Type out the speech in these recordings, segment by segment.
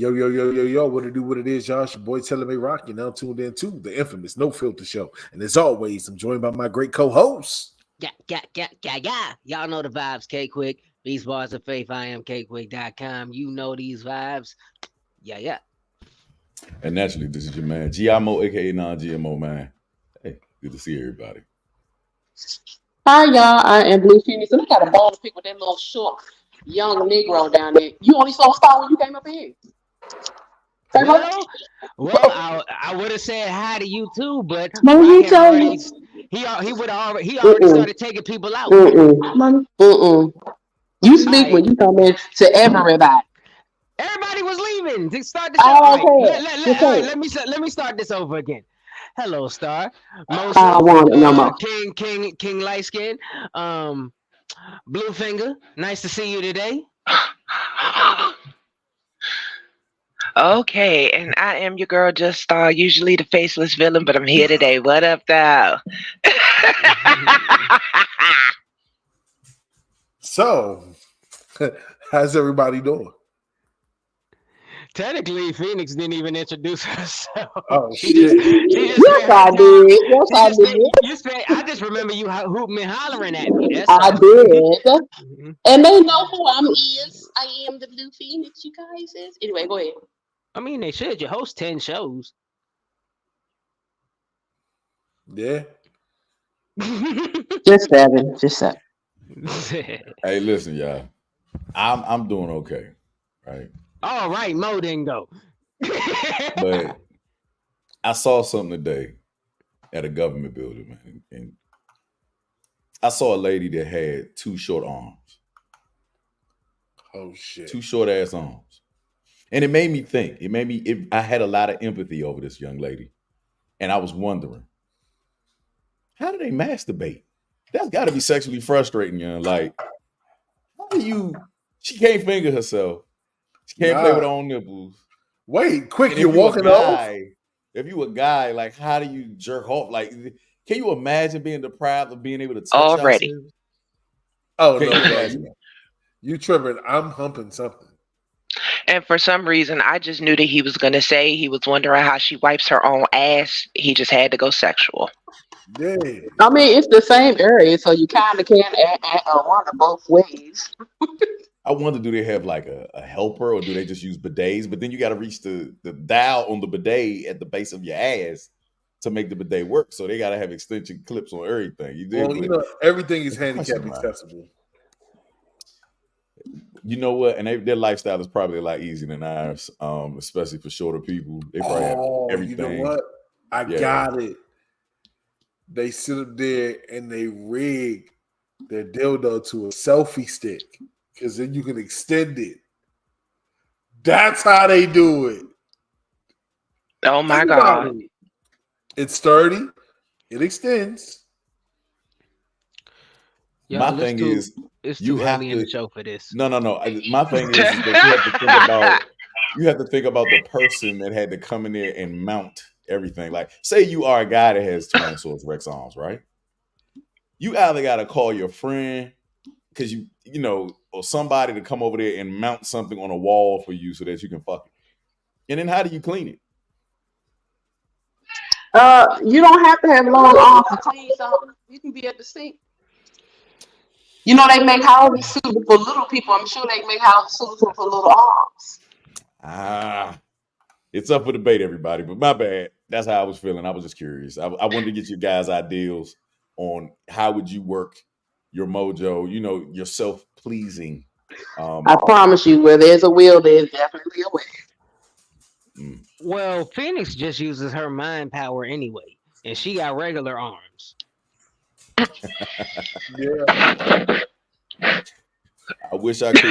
Yo, yo, yo, yo, yo, what it do, what it is, y'all. It's your boy Telling Me Rock. You're now tuned in to the infamous No Filter Show. And as always, I'm joined by my great co-host. Yeah. Y'all know the vibes, K-Quick. These bars of faith, I am KQuick.com. You know these vibes. Yeah. And naturally, this is your man, GMO, aka non-GMO man. Hey, good to see everybody. Hi, y'all. I am Blue Phoenix, and I got a ball to pick with that little short, young Negro down there. You only saw Star when you came up here. Well, I would have said hi to you too, but No, he Rock had told already, me. he already started taking people out. You speak when you come in to everybody. Everybody was leaving to start the show. All right, let me start this over again. Hello, Star. I don't want it no more. King Light Skin. Bluefinger. Nice to see you today. Okay, and I am your girl, Just Star, usually the faceless villain, but I'm here today. What up, though? So, how's everybody doing? Technically, Phoenix didn't even introduce herself. Oh, she shit. Yes, I did. I just remember you hooting and hollering at me. That's I all. did. And they know who I am the Blue Phoenix, you guys is. Anyway, go ahead. I mean, they should. You host 10 shows. Yeah. Just seven. Hey, listen, y'all. I'm doing okay, right? All right, Mo didn't go. But I saw something today at a government building, man, and I saw a lady that had two short arms. Oh shit. Two short ass arms. And it made me think. I had a lot of empathy over this young lady. And I was wondering, how do they masturbate? That's got to be sexually frustrating, you know? Like, how do she can't finger herself. She can't play with her own nipples. Wait, quick, you're walking off? If you a guy, like, how do you jerk off? Like, can you imagine being deprived of being able to touch already? Oh, no, you tripping. I'm humping something. And for some reason, I just knew that he was going to say he was wondering how she wipes her own ass. He just had to go sexual. Yeah. I mean, it's the same area, so you kind of can run it both ways. I wonder, do they have like a helper, or do they just use bidets? But then you got to reach the dial on the bidet at the base of your ass to make the bidet work. So they got to have extension clips on everything. Everything is handicap accessible. You know what? And their lifestyle is probably a lot easier than ours, especially for shorter people. They probably have everything. You know what? I got it. They sit up there and they rig their dildo to a selfie stick because then you can extend it. That's how they do it. Oh my God. It's sturdy. It extends. My thing is, it's too early in the show for this. No. My thing is that you have to think about the person that had to come in there and mount everything. Like, say you are a guy that has Tyrannosaurus Rex arms, right? You either got to call your friend because or somebody to come over there and mount something on a wall for you so that you can fuck it. And then how do you clean it? You don't have to have long arms to clean something. You can be at the sink. You know, they make houses suitable for little people. I'm sure they make houses suitable for little arms. It's up for debate, everybody. But my bad. That's how I was feeling. I was just curious. I wanted to get you guys' ideals on how would you work your mojo, your self-pleasing. I promise you, where there's a will, there's definitely a way. Well, Phoenix just uses her mind power anyway, and she got regular arms. Yeah. I wish I could.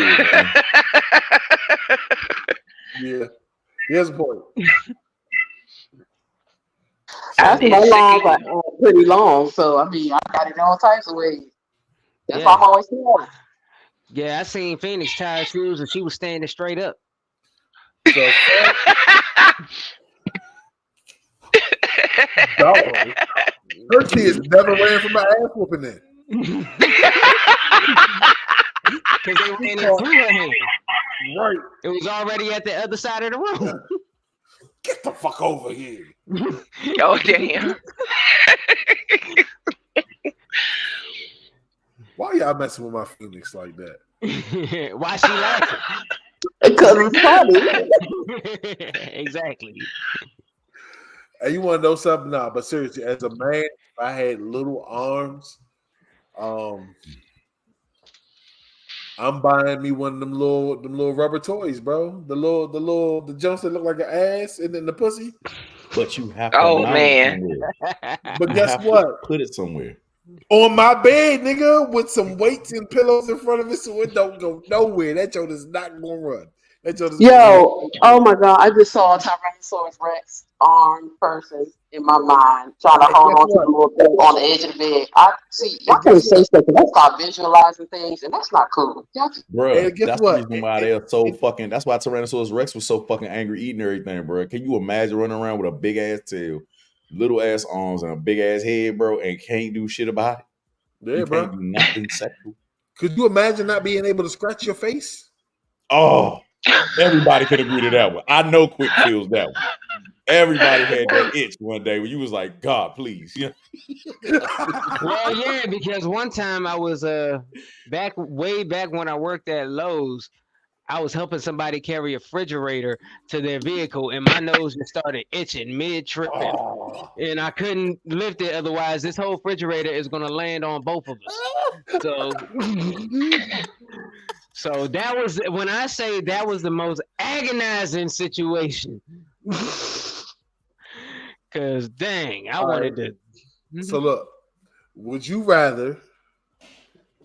Yeah. Here's a point. That's my long, but pretty long. So I mean, I got it all types of ways. That's why I'm always saying. Yeah, I seen Phoenix tie her shoes and she was standing straight up. So, her kids never ran from my ass whooping then. Because they ran into her hand. Right. It was already at the other side of the room. Get the fuck over here. Oh damn. Why y'all messing with my Phoenix like that? Why she laughing? Because it's funny. Exactly. Hey, you want to know something? Nah, but seriously, as a man, if I had little arms, I'm buying me one of them little rubber toys, bro. The jumps that look like an ass and then the pussy. But you have to Oh, mount man. it somewhere. But You guess have to what? Put it somewhere. On my bed, nigga, with some weights and pillows in front of it, so it don't go nowhere. That joint is not gonna run. That joint is Yo, oh my God, I just saw a Tyrannosaurus Rex armed person in my mind trying to hold on to the little thing on the edge of the bed. I see, y'all can't say stuff, but that's start visualizing things, and that's not cool. Bro, And guess that's what? the reason why they're so fucking. That's why Tyrannosaurus Rex was so fucking angry eating everything, bro. Can you imagine running around with a big ass tail, little ass arms, and a big ass head, bro, and can't do shit about it? Yeah, You bro. can't do nothing sexual. Could you imagine not being able to scratch your face? Oh, everybody can agree to that one. I know Quick feels that one. Everybody had that itch one day when you was like, God, please. Yeah. Well, yeah, because one time I was way back when I worked at Lowe's, I was helping somebody carry a refrigerator to their vehicle, and my nose just started itching mid-trip, and I couldn't lift it. Otherwise, this whole refrigerator is going to land on both of us. So that was when I say that was the most agonizing situation. Cause dang, I wanted to. So look, would you rather?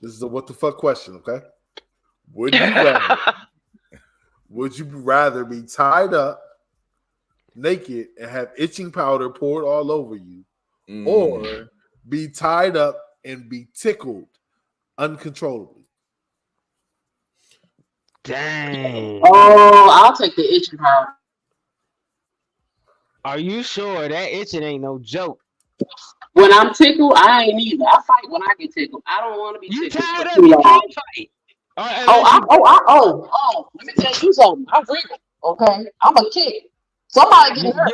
This is a what the fuck question, okay? Would you rather be tied up naked and have itching powder poured all over you, or be tied up and be tickled uncontrollably? Dang. Oh, I'll take the itching powder. Are you sure that itching ain't no joke? When I'm tickled, I ain't either. I fight when I get tickled. I don't want to be You tickled. tied up, you can't fight. Let me tell you something. I'm real, okay? I'm a kid. Somebody get hurt.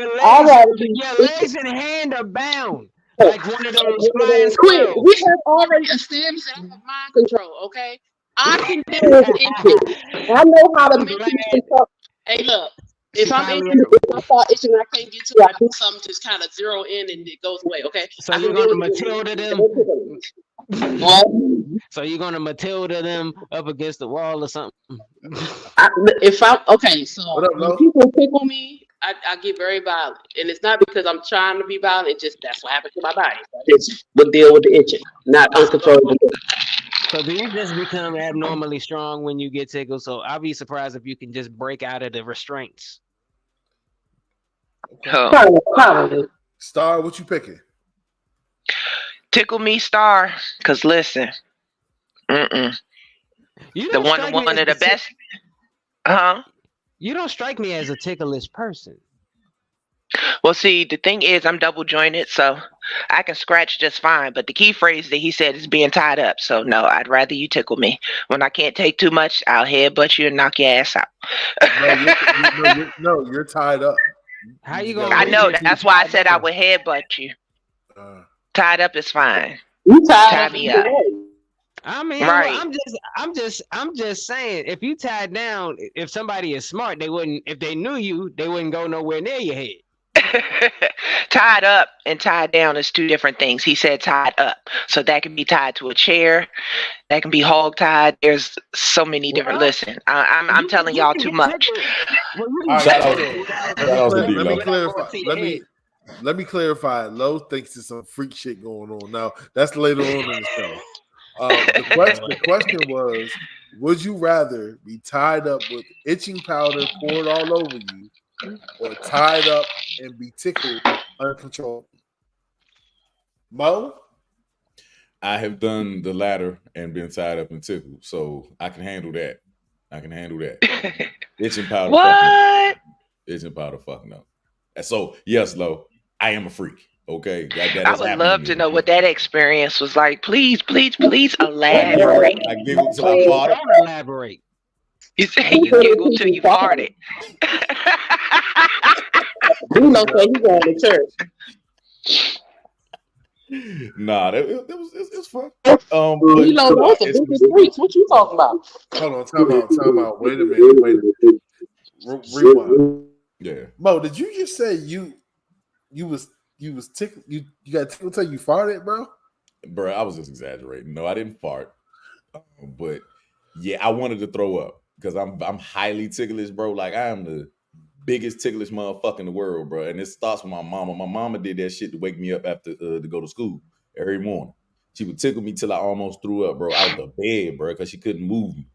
Your legs and hand are bound. Like one of those flying squirrels. We have already established that I have mind control, okay? I can deal with itching. I know how to make it. Hey, look. If I'm itching, if I start itching and I can't get to it, I do something just kind of zero in and it goes away, okay? So you're gonna Matilda them. So you're gonna Matilda them up against the wall or something. When people tickle me, I get very violent, and it's not because I'm trying to be violent. It's just that's what happens to my body. It would deal with the itching, not uncontrollable. So do you just become abnormally strong when you get tickled? So I'll be surprised if you can just break out of the restraints. Probably. Star, what you picking? Tickle me, Star. Cause listen, one of the best. You don't strike me as a ticklish person. Well, see, the thing is, I'm double jointed, so I can scratch just fine. But the key phrase that he said is being tied up. So no, I'd rather you tickle me. When I can't take too much, I'll headbutt you and knock your ass out. You're tied up. How you gonna? I know that. That's why I said I would headbutt you. Tied up is fine. You tie me up. I mean, right. I'm just saying. If you tied down, if somebody is smart, they wouldn't. If they knew you, they wouldn't go nowhere near your head. Tied up and tied down is two different things. He said tied up, so that can be tied to a chair, that can be hog tied. There's so many different. Listen, I'm telling y'all too much. Let me clarify. Lo thinks there's some freak shit going on. Now that's later on in the show. The question was: would you rather be tied up with itching powder poured all over you, or tied up and be tickled uncontrollably? Mo? I have done the latter and been tied up and tickled, so I can handle that. Itching powder. What? Itching powder. Fuck no. And so yes, Lo, I am a freak. Okay, I would love to know what that experience was like. Please elaborate. I giggled till I fought. Don't elaborate. You say you giggled till you farted. D-Lo said he going to church. Nah, it's fun. D-Lo, those are big streets. What you talking about? Hold on, time out. Wait a minute. Rewind. Yeah. Mo, did you just say you was tickled? You got tickled till you farted, bro? Bro, I was just exaggerating. No, I didn't fart. But yeah, I wanted to throw up because I'm highly ticklish, bro. Like I am the biggest ticklish motherfucker in the world, bro. And it starts with my mama. My mama did that shit to wake me up after to go to school every morning. She would tickle me till I almost threw up, bro, out the bed, bro, because she couldn't move me.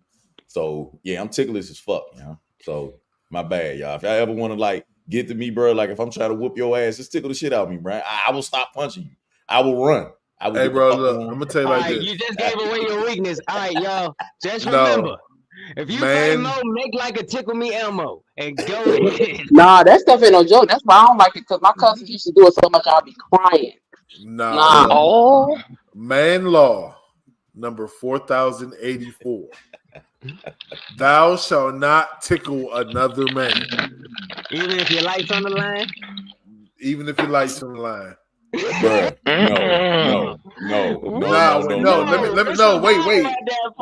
So yeah, I'm ticklish as fuck, you know. So my bad, y'all. If y'all ever want to like get to me, bro, like if I'm trying to whoop your ass, just tickle the shit out of me, bro. I will stop punching you. I will run. I will Hey, bro, look, I'm gonna tell you All like right, this. you just gave away your weakness. All right, y'all. Just No. remember, if you Man. fight Mo, make like a tickle me Elmo and go ahead. Nah, that stuff ain't no joke. That's why I don't like it because my cousins used to do it so much I'll be crying. Nah. Nah. Oh, Man law number 4084. Thou shalt not tickle another man, Even if your light's on the line. even if your light's on the line. Bruh, no. Nah, wait, no. Let me What's no. so Wait. wrong about that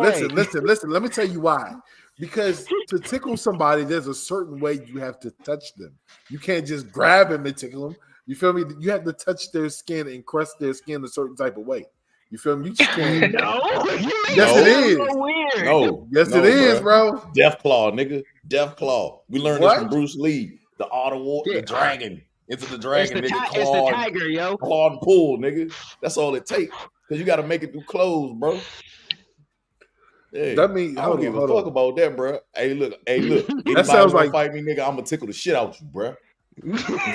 play? Listen. Let me tell you why. Because to tickle somebody, there's a certain way you have to touch them. You can't just grab them and tickle them. You feel me? You have to touch their skin and crust their skin a certain type of way. You feel me? You just can't. No, you make Yes, it it is. so weird. No. Yes, it is, bro. Death Claw, nigga. Death Claw. We learned this What? from Bruce Lee. The art of war, Yeah. the dragon. Into the It's dragon, the, nigga. it's the tiger, yo. Claw and pull, nigga. That's all it takes. Because you got to make it through clothes, bro. Hey, That means I don't give a fuck about that, bro. Hey, look. Anybody sounds wanna like- fight me, nigga, I'm going to tickle the shit out you, bro.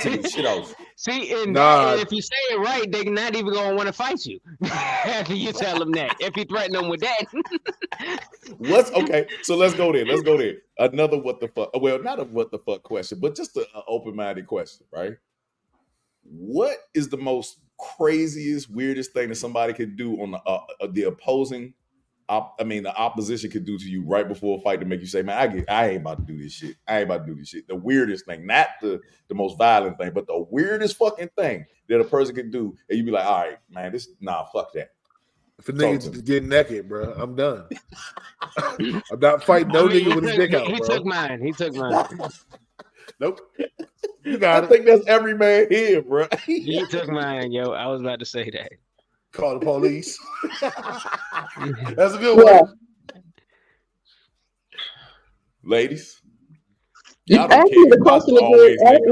Tickle the shit out you. See, and Nah. if you say it right, they're not even gonna want to fight you after you tell them that. If you threaten them with that, What's okay? So let's go there. Another what the fuck? Well, not a what the fuck question, but just an open-minded question, right? What is the most craziest, weirdest thing that somebody could do on the opposing? The opposition could do to you right before a fight to make you say, "Man, I ain't about to do this shit. The weirdest thing, not the most violent thing, but the weirdest fucking thing that a person can do, and you be like, "All right, man, fuck that." If a Talk to nigga me. get naked, bro, I'm done. I'm not fighting no nigga with his dick out, he bro. took mine. He took mine. Nope. You I got it. think that's every man here, bro. He took mine, yo. I was about to say that. Call the police. That's a good Yeah. one. Ladies, You y'all don't ask care. me the Y'all question always again. make it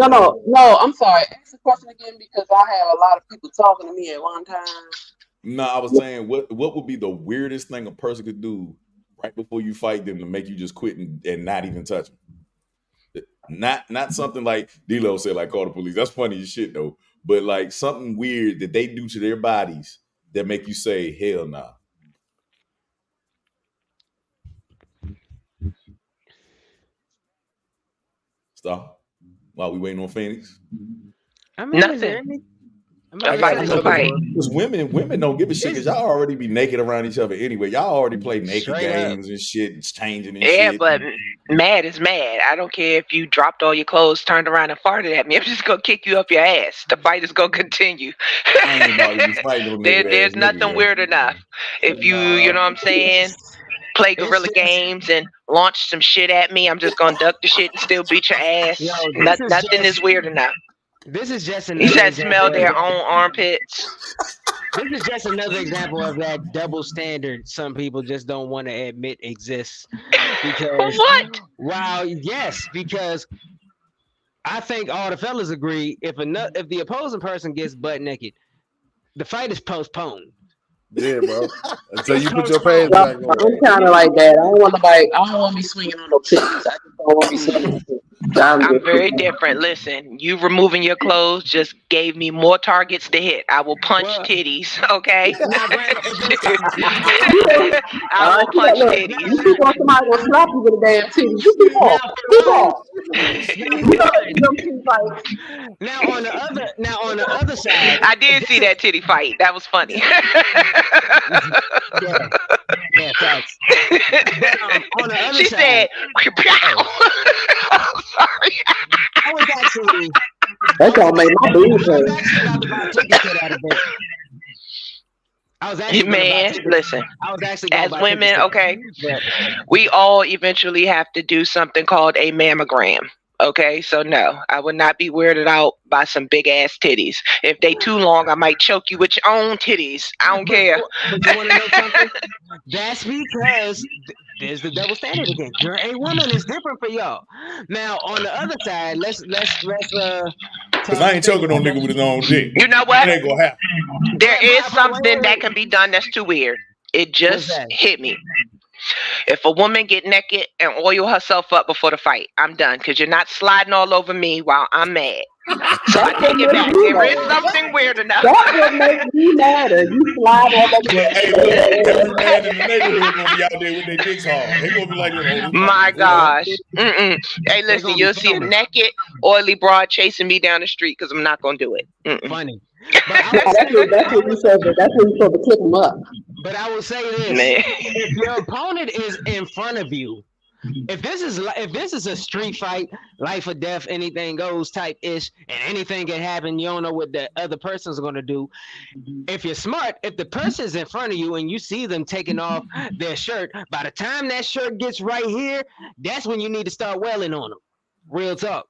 No, I'm sorry. Ask the question again because I have a lot of people talking to me at one time. No, I was saying, what would be the weirdest thing a person could do right before you fight them to make you just quit and not even touch them? Not something like D-Lo said, like call the police. That's funny as shit though. But like something weird that they do to their bodies that make you say, hell nah. Stop. While we waiting on Phoenix. I mean, is there Nothing. any- I'm A about to fight say- is a fight. Because women don't give a shit because y'all already be naked around each other anyway. Y'all already play naked Straight games and shit, and changing and Yeah, shit. but mad is mad. I don't care if you dropped all your clothes, turned around and farted at me. I'm just gonna kick you up your ass. The fight is gonna continue. I ain't about to be fighting no naked There's ass nothing niggas, yo. weird enough. If you know what I'm saying, play guerrilla just- games and launch some shit at me, I'm just gonna duck the shit and still beat your ass. Yo, this is Nothing just- is weird enough. This is just He another said example smell of their that- own armpits. This is just another example of that double standard some people just don't want to admit exists. Because What? wow, yes, because I think all the fellas agree if the opposing person gets butt naked, the fight is postponed. Yeah, bro. Until you put your pants back on. I'm kind of like that. I don't want to be swinging on no titties. I just don't want to be swinging on titties. I'm very different. Listen, you removing your clothes just gave me more targets to hit. I will punch Well- titties, okay? Now, granted, I will punch You titties. keep on somebody gonna slap you with a damn titty. You keep on. Keep on. You know them titty fights. now on the other side, I did see that titty fight. That was funny. yeah, facts. But, on the other other She side, said, "Pow." I'm sorry. I was actually, That's gonna make my boobs I was hurt. actually about to buy tickets to that event. I was actually gonna buy Man, tickets. listen. I was actually gonna As buy tickets women, to okay, that. we all eventually have to do something called a mammogram. Okay, so no, I would not be weirded out by some big ass titties. If they too long, I might choke you with your own titties. I don't care. But you want to know something? That's because there's the double standard again. You're a woman. It's different for y'all. Now, on the other side, let's Because I ain't choking no nigga with his own dick. You know It what? ain't gonna happen. There is Wait, something that wait. can be done that's too weird. It What's just that? hit me. If a woman get naked and oil herself up before the fight, I'm done because you're not sliding all over me while I'm mad. So I That's take what it makes back. me There is mad. something weird enough. That's what makes me mad. You slide all over But hey, look, every man in the neighborhood gonna be out there with their dicks hard. They gonna be like, oh, My gosh. Mm-mm. Hey, They're listen, gonna be you'll see a filming. naked, oily broad chasing me down the street because I'm not going to do it. Mm-mm. Funny. But I Yeah, will say, that's what you said. That's when you supposed to clip them up. but I will say this: Man. if your opponent is in front of you, if this is a street fight, life or death, anything goes type ish, and anything can happen, you don't know what the other person's gonna do. If you're smart, if the person's in front of you and you see them taking off their shirt, by the time that shirt gets right here, that's when you need to start wailing on them. Real talk.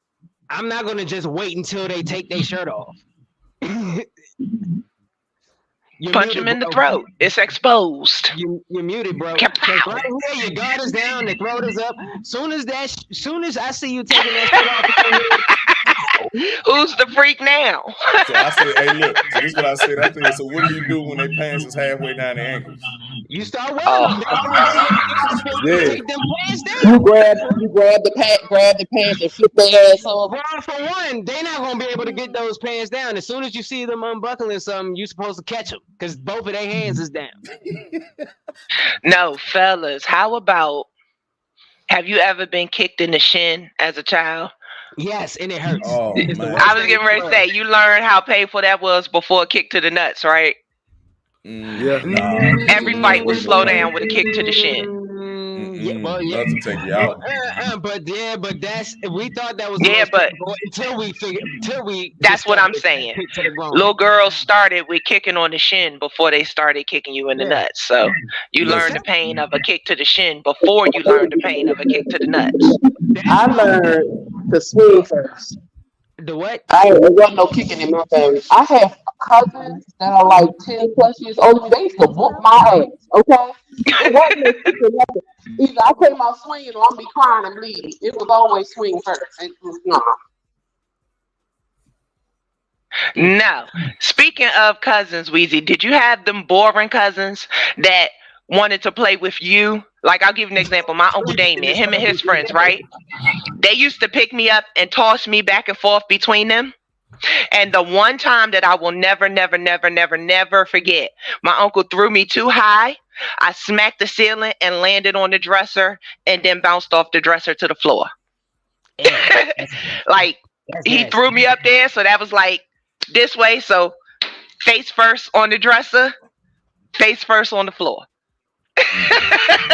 I'm not gonna just wait until they take their shirt off. You're Punch muted, him in the bro. throat. It's exposed. You're muted, bro. Kapow. 'Cause right here, your guard is down, the throat is up. Soon as I see you taking that shit off, Who's the freak now? So I said, hey, look, so this is what I said. I said, so what do you do when they pants is halfway down the ankles? you start wearing Oh. them. Yeah. Take them pants down. You grab the pants and flip their ass over. Well, for one, they're not gonna be able to get those pants down. As soon as you see them unbuckling something, you're supposed to catch them because both of their hands is down. No, fellas, how about, have you ever been kicked in the shin as a child? Yes, and it hurts. Oh, It's the man. worst I was thing getting ready to in the world. say, you learned how painful that was before a kick to the nuts, right? Yeah. Nah. Every fight was slow down with a kick to the shin. Yeah, well, yeah. Nothing take you out. But that's we thought that was Yeah, but until we that's what I'm discovered saying. kick to the groin. Little girls started with kicking on the shin before they started kicking you in the Yeah. nuts. So you Listen. learned the pain of a kick to the shin before you learned the pain of a kick to the nuts. I learned to swing first. The what? There wasn't no kicking in my family. I have cousins that are like 10 plus years old. They used to whoop my ass, okay? It wasn't no kicking nothing. Either I came out swinging or I'm be crying and bleeding. It was always swing first. It was not. No. Speaking of cousins, Weezy, did you have them boring cousins that wanted to play with you? Like, I'll give you an example. My Uncle Damien, him and his friends, right? They used to pick me up and toss me back and forth between them. And the one time that I will never forget, my uncle threw me too high. I smacked the ceiling and landed on the dresser and then bounced off the dresser to the floor. Yeah, Like, he nasty. threw me up there, so that was like this way. So face first on the dresser, face first on the floor.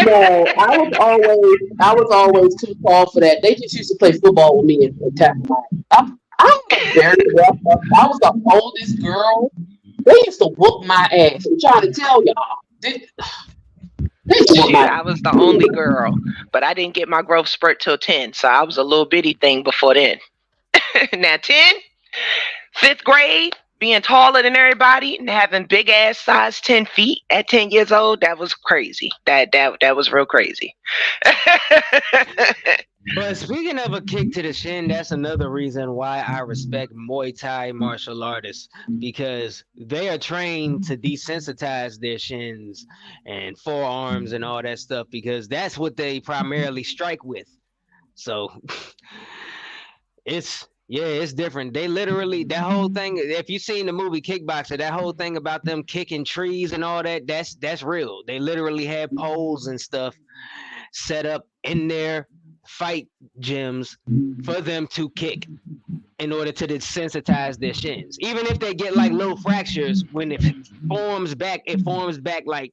No, I was always too tall for that. They just used to play football with me in time. I was very rough. I was the oldest girl. They used to whoop my ass. I'm trying to tell y'all. They used to whoop Shit, my I was the only girl, but I didn't get my growth spurt till 10, so I was a little bitty thing before then. Now 10, 5th grade, being taller than everybody and having big ass size 10 feet at 10 years old, that was crazy. That was real crazy. But speaking of a kick to the shin, that's another reason why I respect Muay Thai martial artists, because they are trained to desensitize their shins and forearms and all that stuff, because that's what they primarily strike with. So it's different. They literally, that whole thing, if you've seen the movie Kickboxer, that whole thing about them kicking trees and all that, that's real. They literally had poles and stuff set up in their fight gyms for them to kick in order to desensitize their shins. Even if they get like little fractures, when it forms back like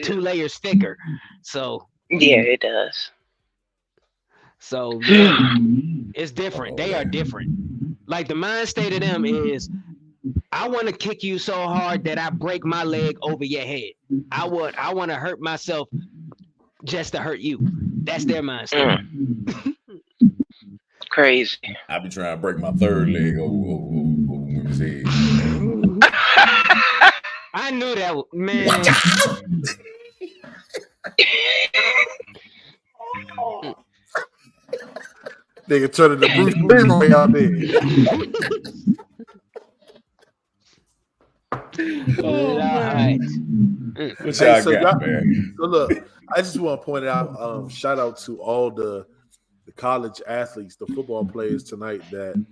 2 layers thicker. So Yeah, it does. So yeah, it's different. They are different. Like the mind state of them is, I want to kick you so hard that I break my leg over your head. I want to hurt myself just to hurt you. That's their mind state. Crazy. I be trying to break my third leg over women's head. I knew that, man. Nigga turning the Bruce Leroy out there. All right. What Hey, y'all so got, man? So look, I just want to point out, shout out to all the college athletes, the football players tonight that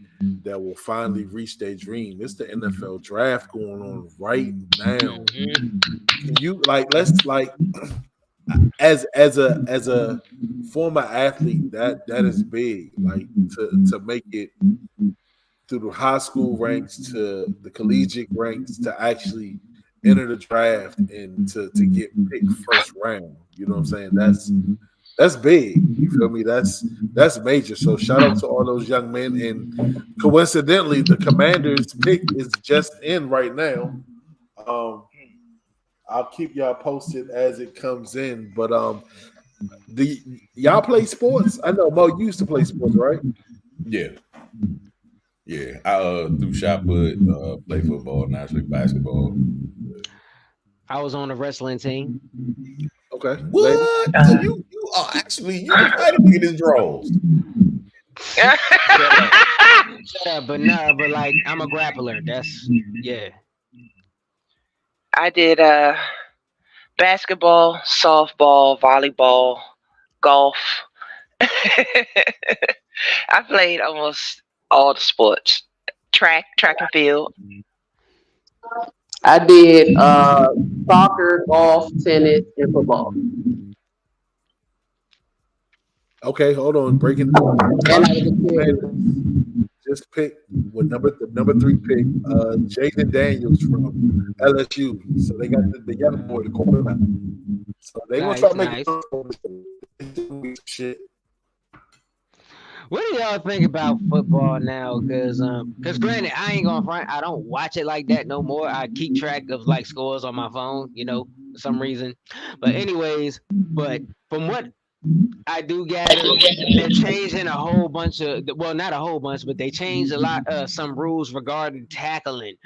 will finally reach their dream. It's the NFL draft going on right now. You let's as a former athlete, that is big. Like to make it through the high school ranks to the collegiate ranks to actually enter the draft and to get picked first round. You know what I'm saying? That's big. You feel me? That's major. So shout out to all those young men. And coincidentally, the Commanders pick is just in right now. I'll keep y'all posted as it comes in. But y'all play sports? I know Mo, you used to play sports, right? Yeah. I threw shot put, play football, naturally basketball. I was on a wrestling team. Okay. What? You are actually you might have been his draws. Yeah, but like I'm a grappler. That's yeah. I did basketball, softball, volleyball, golf. I played almost all the sports. Track and field. I did soccer, golf, tennis, and football. Okay, hold on. Breaking down. And I was a kid. Just pick with the number 3 pick, Jaden Daniels from LSU. So they got the boy, the quarterback. So they gonna try to make shit. What do y'all think about football now? Because granted, I ain't gonna front, I don't watch it like that no more. I keep track of like scores on my phone, for some reason. But anyways, from what I do gather, they're changing a whole bunch of, well, not a whole bunch, but they changed a lot some rules regarding tackling,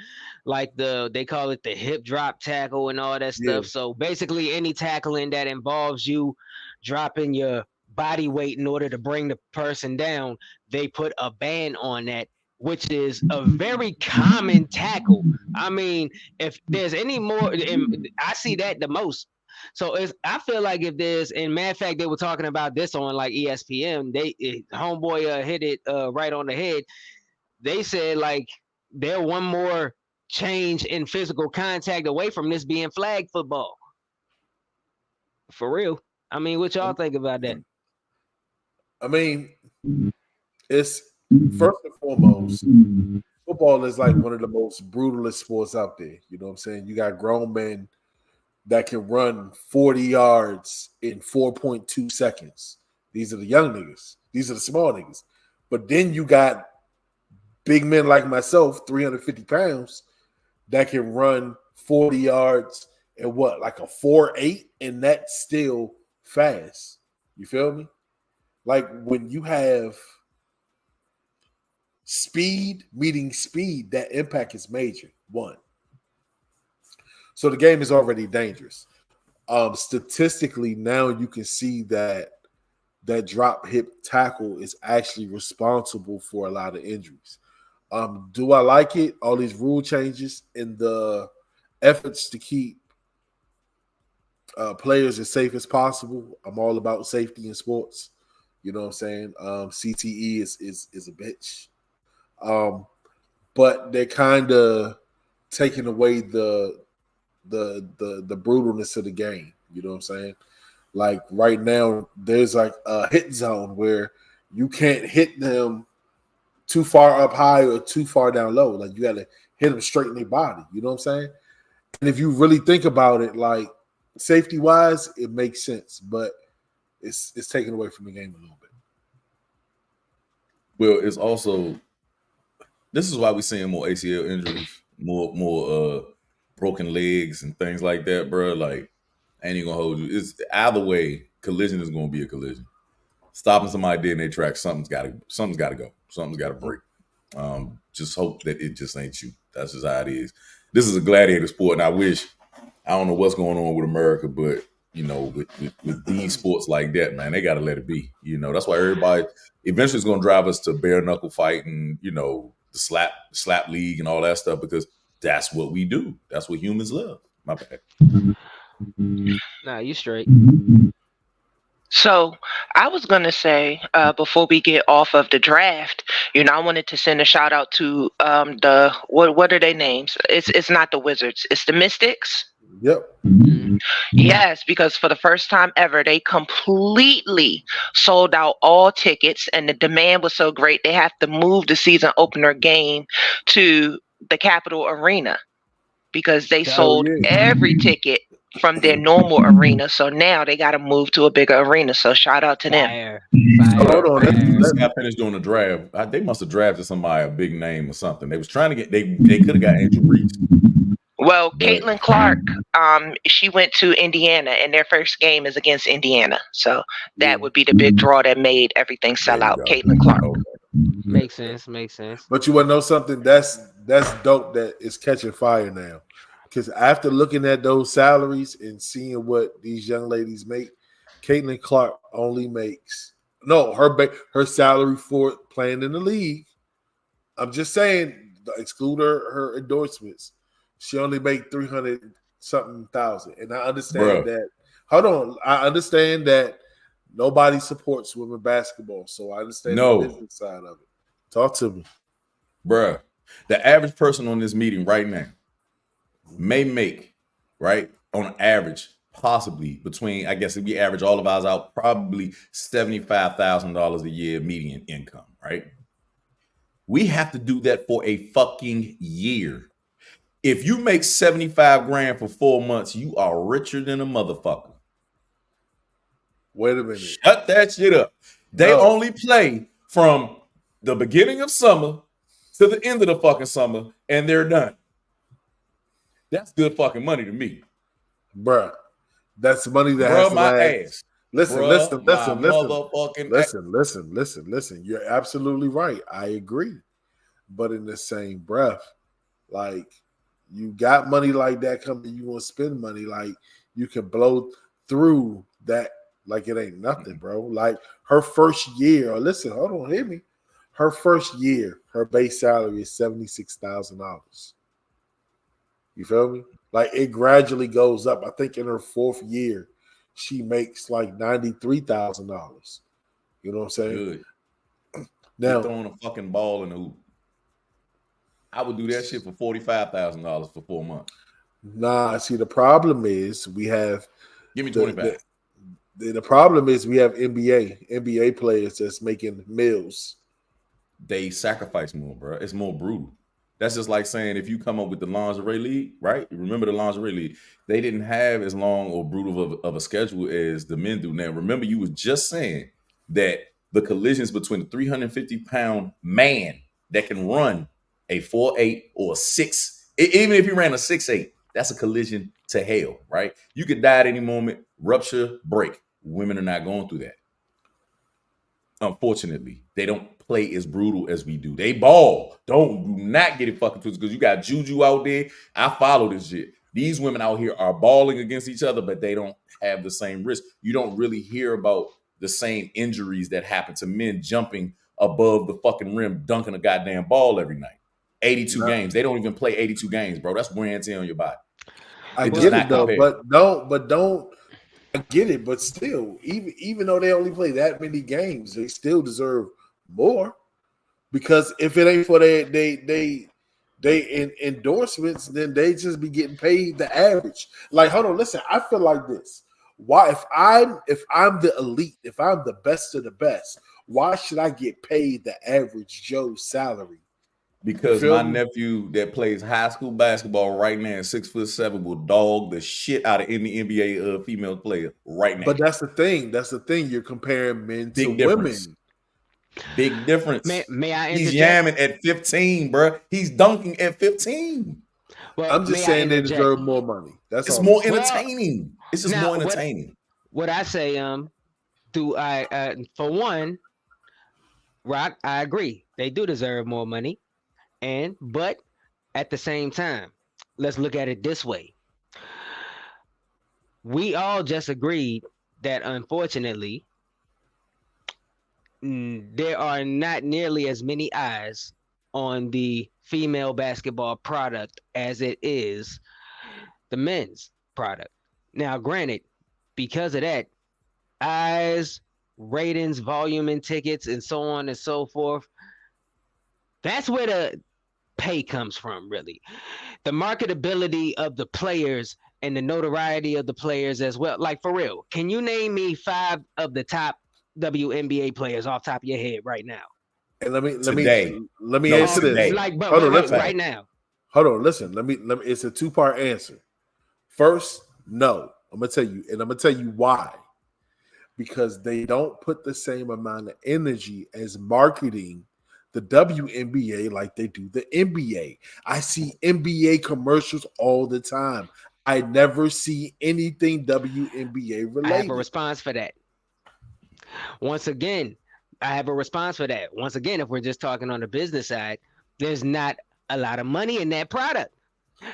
like they call it the hip drop tackle and all that stuff. So basically, any tackling that involves you dropping your body weight in order to bring the person down, they put a ban on that, which is a very common tackle. I mean, if there's any more, I see that the most. So I feel like if there's, and matter of fact, they were talking about this on like ESPN. Homeboy hit it right on the head. They said like they're one more change in physical contact away from this being flag football. For real. I mean, what y'all think about that? I mean, it's first and foremost, football is like one of the most brutalist sports out there. You know what I'm saying? You got grown men that can run 40 yards in 4.2 seconds. These are the young niggas. These are the small niggas. But then you got big men like myself, 350 pounds, that can run 40 yards in like a 4.8, and that's still fast. You feel me? Like when you have speed meeting speed, that impact is major. One. So the game is already dangerous. Statistically, now you can see that drop hip tackle is actually responsible for a lot of injuries. Do I like it? All these rule changes and the efforts to keep players as safe as possible. I'm all about safety in sports. You know what I'm saying? CTE is a bitch. But they're kind of taking away the brutalness of the game. You know what I'm saying? Like right now, there's like a hit zone where you can't hit them too far up high or too far down low. Like you got to hit them straight in their body. You know what I'm saying? And if you really think about it, like safety wise, it makes sense, but it's taken away from the game a little bit. Well, it's also this is why we're seeing more ACL injuries, more broken legs and things like that, bro. Like, I ain't even gonna hold you. It's either way, collision is gonna be a collision. Stopping somebody dead in their tracks, something's gotta go. Something's gotta break. Just hope that it just ain't you. That's just how it is. This is a gladiator sport, and I don't know what's going on with America, but you know, with these sports like that, man, they gotta let it be. You know, that's why everybody eventually is gonna drive us to bare knuckle fighting, you know, the slap league and all that stuff, because that's what we do. That's what humans love. My bad. Nah, you straight. So I was gonna say before we get off of the draft, I wanted to send a shout out to the what are their names? It's not the Wizards, it's the Mystics. Yep. Yes, because for the first time ever, they completely sold out all tickets, and the demand was so great they have to move the season opener game to the Capitol Arena because they sold every ticket from their normal arena. So now they got to move to a bigger arena. So shout out to them. Hold on. Let's got finished doing the draft. They must have drafted somebody a big name or something. They was trying to get they could have got Angel Reese. Well, Caitlin Clark, she went to Indiana, and their first game is against Indiana. So that would be the big draw that made everything sell out. Caitlin Clark. Makes sense. But you want to know something? That's dope that it's catching fire now. Because after looking at those salaries and seeing what these young ladies make, Caitlin Clark only makes her salary for playing in the league. I'm just saying, exclude her endorsements. She only made 300-something thousand, and I understand that. Hold on, I understand that nobody supports women basketball, so I understand the business side of it. Talk to me, bruh. The average person on this meeting right now may make, right, on average, possibly between, I guess if we average all of ours out, probably $75,000 a year median income, right? We have to do that for a fucking year. If you make 75 grand for 4 months, you are richer than a motherfucker. Wait a minute. Shut that shit up. They only play from the beginning of summer to the end of the fucking summer, and they're done. That's good fucking money to me. Bruh. That's money that has to my last. ass. Listen. Listen. Listen. You're absolutely right. I agree. But in the same breath, like, you got money like that coming, you want to spend money, like, you can blow through that like it ain't nothing, bro. Like, her first year, listen, hold on, hear me. Her first year, her base salary is $76,000. You feel me? Like, it gradually goes up. I think in her fourth year, she makes like $93,000. You know what I'm saying? Good. Now, throwing a fucking ball in the hoop. I would do that shit for $45,000 for 4 months. Nah, see, the problem is we have. Give me 25. The problem is we have NBA players that's making meals. They sacrifice more, bro. It's more brutal. That's just like saying if you come up with the lingerie league, right? Remember the lingerie league? They didn't have as long or brutal of a schedule as the men do now. Remember, you was just saying that the collisions between the 350-pound man that can run a 4.8 or a 6, even if you ran a 6.8, that's a collision to hell, right? You could die at any moment, rupture, break. Women are not going through that. Unfortunately, they don't play as brutal as we do. They ball. Do not get it fucking twisted, because you got Juju out there. I follow this shit. These women out here are balling against each other, but they don't have the same risk. You don't really hear about the same injuries that happen to men jumping above the fucking rim, dunking a goddamn ball every night. 82 games. They don't even play 82 games, bro. That's wear and tear on your body. I get it though, but don't. I get it, but still, even though they only play that many games, they still deserve more. Because if it ain't for they endorsements, then they just be getting paid the average. Like, hold on, listen. I feel like this. Why, if I'm the elite, if I'm the best of the best, why should I get paid the average Joe's salary? Because my nephew that plays high school basketball right now, 6'7", will dog the shit out of any NBA female player right now. But that's the thing. You're comparing men Big to difference. women. Big difference. May I He's interject? yamming at 15, bro. He's dunking at 15. Well, I'm just may I saying they interject? deserve more money. That's It's all. more I'm saying. entertaining. It's just Now, more entertaining. What I say, do I for one, Rock, I agree. They do deserve more money. But at the same time, let's look at it this way. We all just agreed that unfortunately, there are not nearly as many eyes on the female basketball product as it is the men's product. Now, granted, because of that, eyes, ratings, volume, and tickets, and so on and so forth, that's where the pay comes from, really. The marketability of the players and the notoriety of the players as well. Like, for real, can you name me 5 of the top WNBA players off top of your head right now? And let me No, answer today. this. Like, but Hold on, wait, listen. right now. Hold on, listen. Let me. It's a 2-part answer. First, no. I'm gonna tell you, and I'm gonna tell you why. Because they don't put the same amount of energy as marketing the WNBA like they do the NBA. I see NBA commercials all the time. I never see anything WNBA I have related. a response for that. Once again, I have a response for that. Once again, if we're just talking on the business side, there's not a lot of money in that product.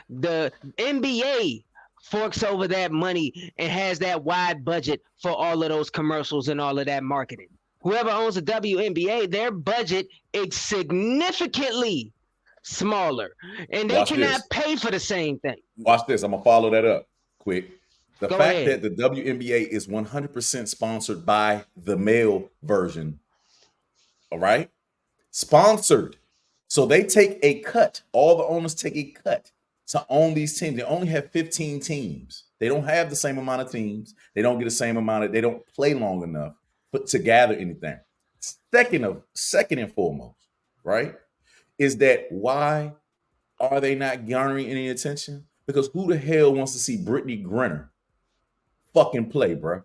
The NBA forks over that money and has that wide budget for all of those commercials and all of that marketing. Whoever owns the WNBA, their budget is significantly smaller, and they Watch cannot this. pay for the same thing. Watch this. I'm gonna follow that up quick. The Go fact ahead. that the WNBA is 100% sponsored by the male version. All right, sponsored. So they take a cut. All the owners take a cut to own these teams. They only have 15 teams. They don't have the same amount of teams. They don't get the same amount of. They don't play long enough to gather anything. Second and foremost, right, is that why are they not garnering any attention? Because who the hell wants to see Brittany Griner fucking play, bro?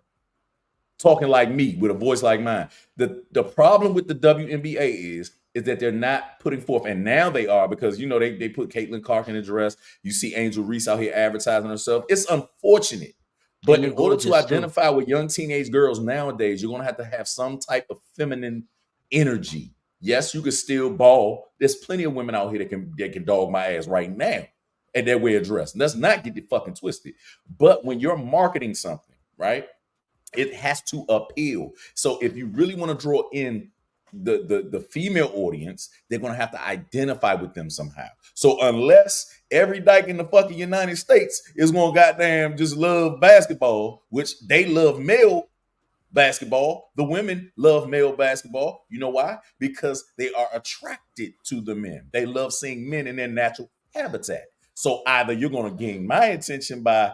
Talking like me with a voice like mine. The problem with the WNBA is that they're not putting forth, and now they are, because you know they put Caitlin Clark in the dress. You see Angel Reese out here advertising herself. It's unfortunate, but And in they're order to gorgeous, too. identify with young teenage girls nowadays, you're gonna have some type of feminine energy. Yes, you can still ball. There's plenty of women out here that can dog my ass right now, and their way of dressing. Let's not get it fucking twisted. But when you're marketing something, right, it has to appeal. So if you really want to draw in the female audience, they're going to have to identify with them somehow. So unless every dyke in the fucking United States is going to goddamn just love basketball, which they love male basketball, the women love male basketball. You know why? Because they are attracted to the men. They love seeing men in their natural habitat. So either you're going to gain my attention by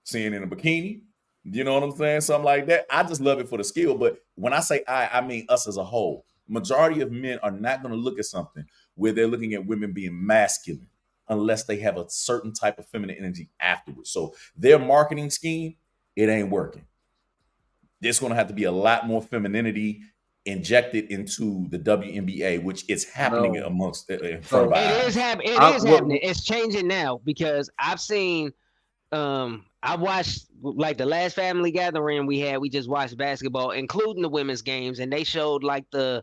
seeing in a bikini, you know what I'm saying? Something like that. I just love it for the skill. But when I say I mean us as a whole. Majority of men are not going to look at something where they're looking at women being masculine unless they have a certain type of feminine energy afterwards. So their marketing scheme, it ain't working. There's going to have to be a lot more femininity injected into the WNBA, which is happening amongst in front of our eyes. It is happening. It's changing now, because I've seen I watched, like, the last family gathering we just watched basketball, including the women's games, and they showed like the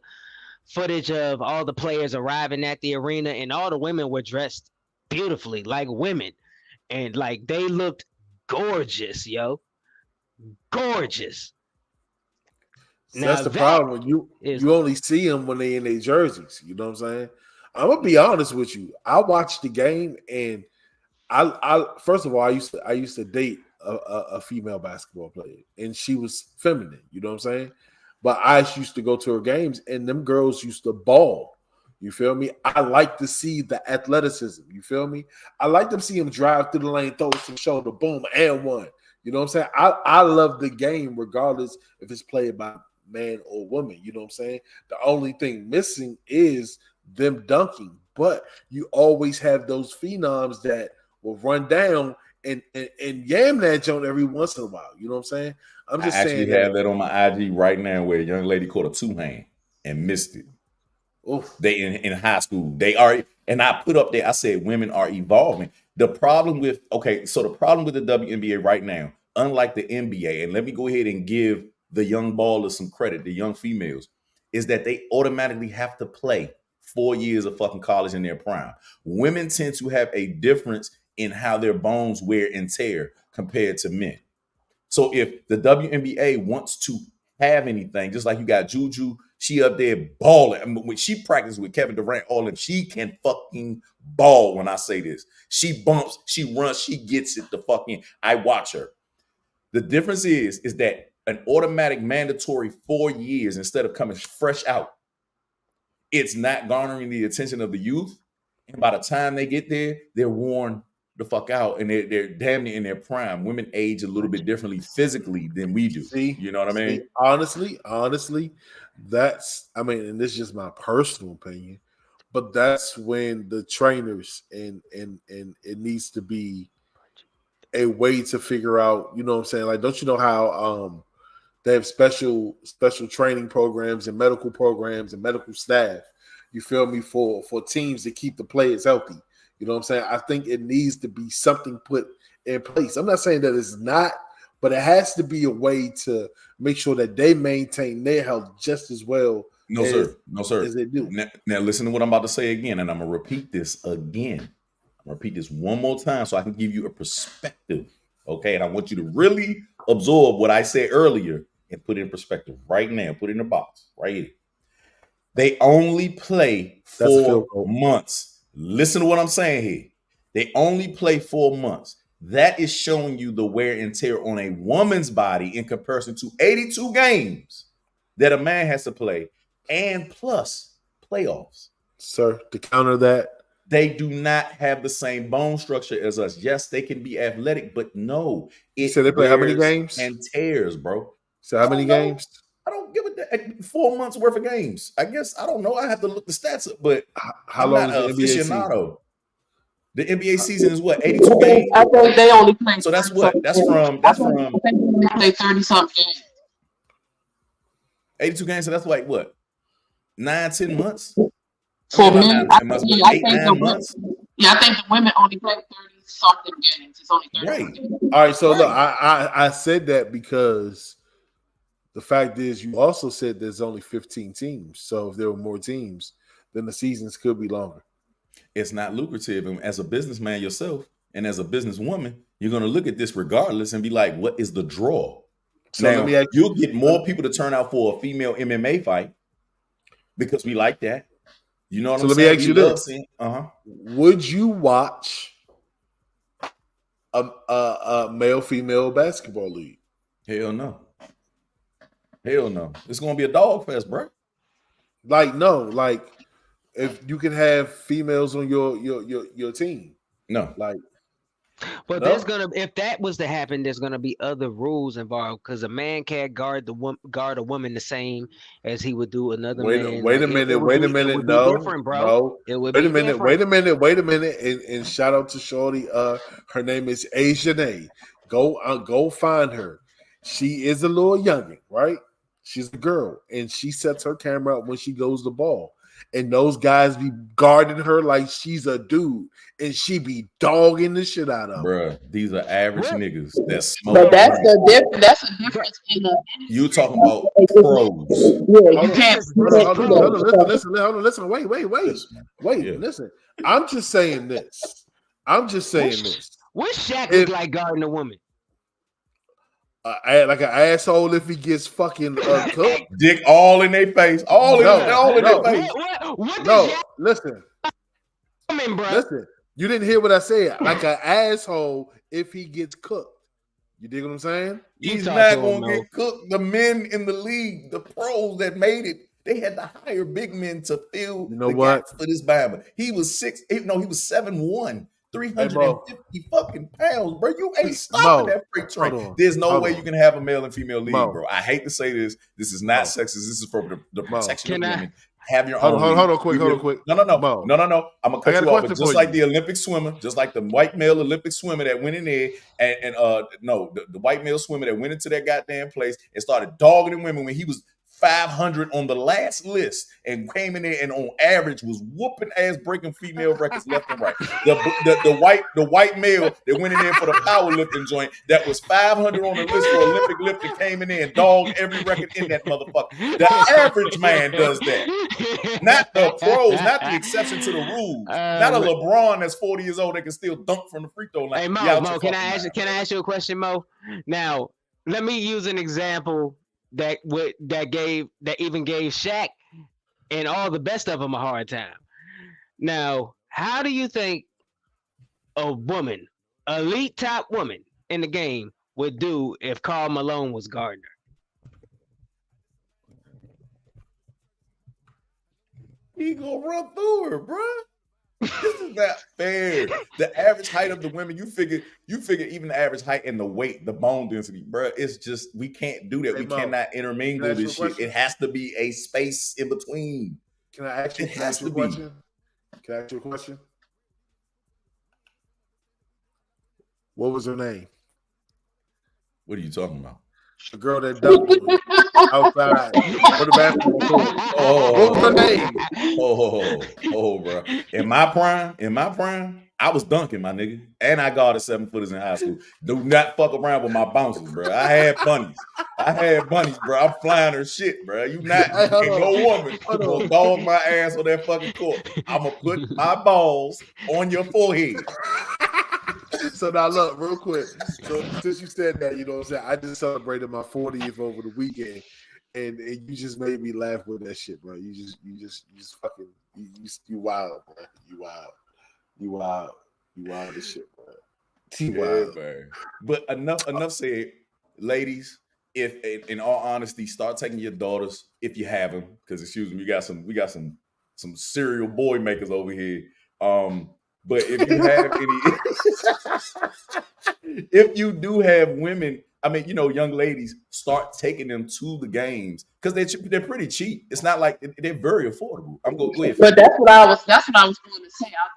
footage of all the players arriving at the arena, and all the women were dressed beautifully like women, and like they looked gorgeous, gorgeous. So that's the problem. You only see them when they in their jerseys. You know what I'm saying? I'm gonna be honest with you. I watched the game, and I first of all, I used to date a female basketball player, and she was feminine. You know what I'm saying? But I used to go to her games, and them girls used to ball. You feel me? I like to see the athleticism. You feel me? I like to see them drive through the lane, throw some shoulder, boom, and one. You know what I'm saying? I love the game regardless if it's played by man or woman. You know what I'm saying? The only thing missing is them dunking. But you always have those phenoms that will run down and yam that joint every once in a while. You know what I'm saying? I'm just saying I actually have that on my IG right now where a young lady caught a two-hand. and missed it. Oof. They in high school. They are, and I put up there, I said women are evolving. The problem with the problem with the WNBA right now, unlike the NBA, and let me go ahead and give the young ballers some credit, the young females, is that they automatically have to play 4 years of fucking college in their prime. Women tend to have a difference in how their bones wear and tear compared to men. So if the WNBA wants to have anything, just like you got Juju, she up there balling. I mean, when she practices with Kevin Durant, she can fucking ball. When I say this, she bumps, she runs, she gets it. I watch her. The difference is that an automatic mandatory 4 years instead of coming fresh out, it's not garnering the attention of the youth. And by the time they get there, they're worn the fuck out and they're damn near in their prime. Women age a little bit differently physically than we do. See, you know what I mean? Honestly, that's, I mean, and this is just my personal opinion, but that's when the trainers and it needs to be a way to figure out, you know what I'm saying? Like, don't you know how they have special training programs and medical programs and medical staff, you feel me, for teams to keep the players healthy. You know what I'm saying? I think it needs to be something put in place. I'm not saying that it's not, but it has to be a way to make sure that they maintain their health just as well. No, sir. As they do. Now, listen to what I'm about to say again, and I'm going to repeat this again. I'm going to repeat this one more time so I can give you a perspective, okay? And I want you to really absorb what I said earlier and put it in perspective right now. Put it in a box right here. They only play 4 months. Listen to what I'm saying here. They only play 4 months. That is showing you the wear and tear on a woman's body in comparison to 82 games that a man has to play and plus playoffs. Sir, to counter that, they do not have the same bone structure as us. Yes, they can be athletic, but no. So they play how many games? And tears, bro. So how many games? I don't give a 4 months worth of games. I guess I don't know. I have to look the stats up, but how long is the NBA season? The NBA season is what, 82 games? I think they only play. So that's what? That's from they 30-something games. 82 games. So that's like what? 9-10 months? For men, I think the women only play 30-something games. It's only 30 games. All right, so look, I said that because the fact is you also said there's only 15 teams. So if there were more teams, then the seasons could be longer. It's not lucrative. And as a businessman yourself and as a businesswoman, you're going to look at this regardless and be like, what is the draw? So now, you'll get more people to turn out for a female MMA fight because we like that. You know what I'm saying? Let me ask you this. Would you watch a male-female basketball league? Hell no. Hell no. It's going to be a dog fest, bro. Like, no. Like, if you can have females on your team. No. Like, but there's if that was to happen, there's gonna be other rules involved because a man can't guard a woman the same as he would do another man. Wait a minute. No. Wait a minute. And shout out to Shorty. Her name is Asian. Go find her. She is a little youngin', right? She's a girl, and she sets her camera up when she goes to ball. And those guys be guarding her like she's a dude, and she be dogging the shit out of her. Bruh, these are average niggas that smoke. But that's a difference in the industry. You talking about pros. Yeah, you can't. Hold on, listen. Wait, yeah. Listen. I'm just saying this. What's Shaq is like guarding a woman? Like an asshole if he gets fucking cooked. Dick all in their face. All in their face. Listen. Listen. You didn't hear what I said. Like an asshole if he gets cooked. You dig what I'm saying? He's not going to get cooked. The men in the league, the pros that made it, they had to hire big men to fill the gaps for this Bama. He was 7'1". 350 fucking pounds, bro. You ain't stopping that freight train. There's no way you can have a male and female league, bro. I hate to say this. This is not sexist. This is for the protection of women. Have your own. Hold on, quick. No. I'm gonna cut you off. But just like the Olympic swimmer, just like the white male Olympic swimmer that went in there, the white male swimmer that went into that goddamn place and started dogging the women when he was 500 on the last list and came in there and on average was whooping ass, breaking female records left and right. The white male that went in there for the powerlifting joint that was 500 on the list for Olympic lifting came in there and dogged every record in that motherfucker. The average man does that. Not the pros, not the exception to the rules. Not a LeBron that's 40 years old that can still dunk from the free throw line. Hey Mo, can I ask you a question, Mo? Now, let me use an example that even gave Shaq and all the best of them a hard time. Now, how do you think a woman, elite top woman in the game, would do if Karl Malone was Gardner? He gonna run through her, bro. This is not fair. The average height of the women, you figure even the average height and the weight, the bone density, bro. It's just we can't do that. Hey, we Mo, cannot intermingle this shit. Question? It has to be a space in between. Can I ask you, It has to a be. question? Can I ask you a question? What was her name? What are you talking about? The girl that dunked outside for the basketball court. What was her name? Bro. In my prime, I was dunking, my nigga. And I guarded 7-footers in high school. Do not fuck around with my bouncers, bro. I had bunnies, bro. I'm flying her shit, bro. You not, Hey, no woman gonna dog my ass on that fucking court. I'm gonna put my balls on your forehead. So now look, real quick. So since you said that, you know what I'm saying, I just celebrated my 40th over the weekend, and you just made me laugh with that shit, bro. You just fucking you wild, bro. You wild as shit, bro. Yeah, man. But enough said, ladies. If in all honesty, start taking your daughters if you have them, because excuse me, we got some serial boy makers over here. But if you have any, if you do have women, I mean, young ladies, start taking them to the games because they're pretty cheap. It's not like they're very affordable. I'm going to go ahead. But that's what I was going to say. I was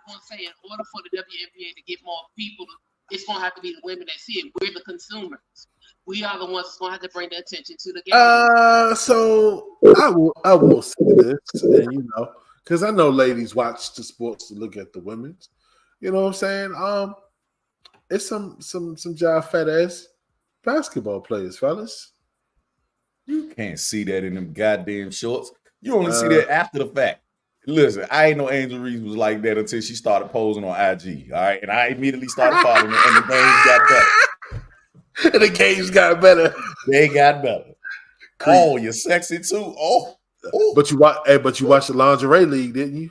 going to say, in order for the WNBA to get more people, it's going to have to be the women that see it. We're the consumers. We are the ones that's going to have to bring the attention to the game. So I will say this, and because I know ladies watch the sports to look at the women's. You know what I'm saying? It's some jive fat ass basketball players, fellas. You can't see that in them goddamn shorts. You only see that after the fact. Listen, I ain't know Angel Reese was like that until she started posing on IG. All right, and I immediately started following her, and the games got better. And the games got better. They got better. Oh, you're sexy too. Oh. But you watched the Lingerie League, didn't you?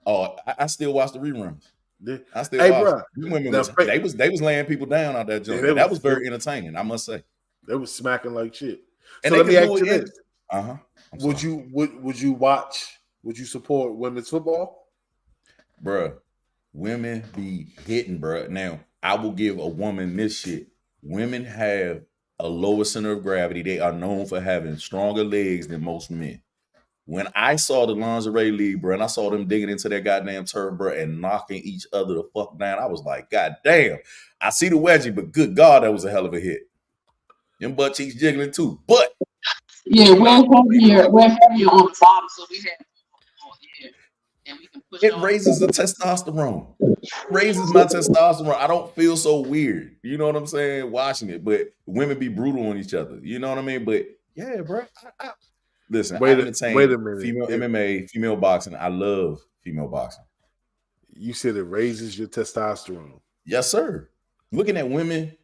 Oh, I still watch the reruns. Yeah. I still watch. Women they was laying people down out that joint. Yeah, that was very entertaining, I must say. They was smacking like shit. And so let me ask you this: Would you support women's football? Bruh, women be hitting, bruh. Now, I will give a woman this shit. Women have a lower center of gravity. They are known for having stronger legs than most men. When I saw the Lingerie League, bro, and I saw them digging into their goddamn turf, bro, and knocking each other the fuck down, I was like, God damn. I see the wedgie, but good God, that was a hell of a hit. Them butt cheeks jiggling too. But we're heavier on the bottom, so we have and we can push it raises the testosterone. Raises my testosterone. I don't feel so weird. You know what I'm saying? Watching it. But women be brutal on each other. You know what I mean? But yeah, bro. Listen, wait a minute. Female MMA, female boxing. I love female boxing. You said it raises your testosterone. Yes, sir. Looking at women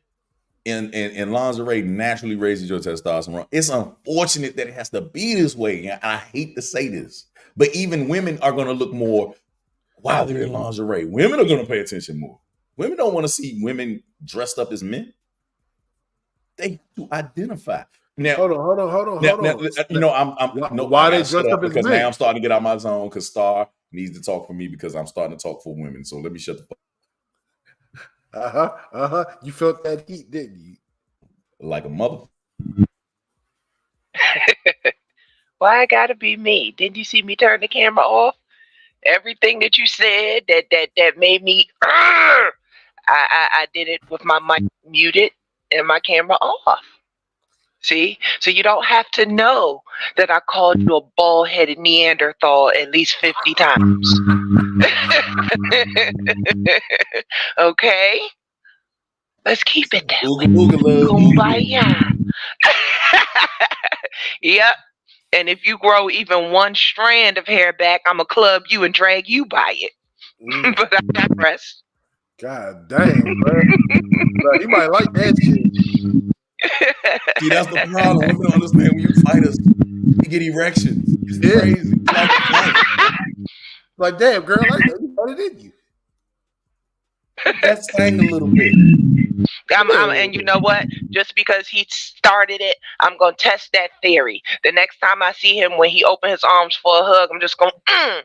in lingerie naturally raises your testosterone. It's unfortunate that it has to be this way. And I hate to say this, but even women are going to look more while they're in lingerie. Women are going to pay attention more. Women don't want to see women dressed up as men. They have to identify. Now, hold on. Why they dressed up as men? Because now I'm starting to get out my zone because Star needs to talk for me because I'm starting to talk for women. So let me shut the fuck. You felt that heat, didn't you? Like a mother. Why I gotta be me? Didn't you see me turn the camera off? Everything that you said that made me I did it with my mic muted and my camera off. See? So you don't have to know that I called you a bald-headed Neanderthal at least 50 times. Okay? Let's keep it that way. Ooga booga love. Kumbaya. Yep. And if you grow even one strand of hair back, I'm going to club you and drag you by it. But I digress. God damn, bro. Bro, you might like that shit. See, that's the problem. Women don't understand when you fight us, you get erections. It's crazy. Like, damn, girl, I know you better than you. That sang a little bit. And you know what? Just because he started it, I'm going to test that theory. The next time I see him when he opened his arms for a hug, I'm just going to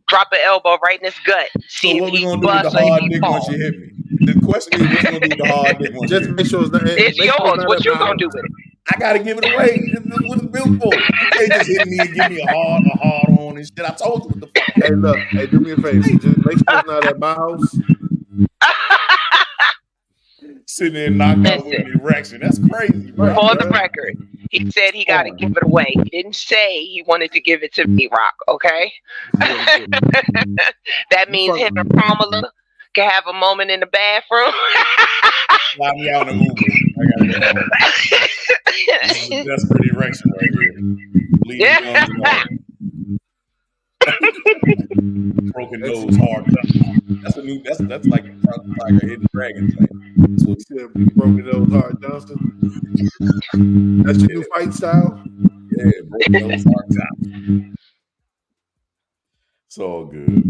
drop an elbow right in his gut. See So what if we he going to do with busts the or if hard he dick once falls. you hit me? The question is, what you going to do with the hard dick once you Just hit me? make sure it's not. It's make sure yours. not What that you power. going to do with it? I got to give it away. This is what it's built for. You can't just hit me and give me a hard on and shit. I told you what the fuck. Hey, look. Hey, do me a favor. Just make sure it's not at my house. Sitting there knocked out with an erection. That's crazy, bro. For the record, he said he got to give it away. He didn't say he wanted to give it to me, Rock, okay? That means him and Pamela can have a moment in the bathroom. Fly me out in the movie. I got to go. This is a desperate erection right here. Leave the guns alone. Broken nose, hard. That's a new. That's like a hidden dragon thing. That's what You said broken nose, Hard Johnson. That's your new fight style. Yeah, broken nose, hard top. It's all good.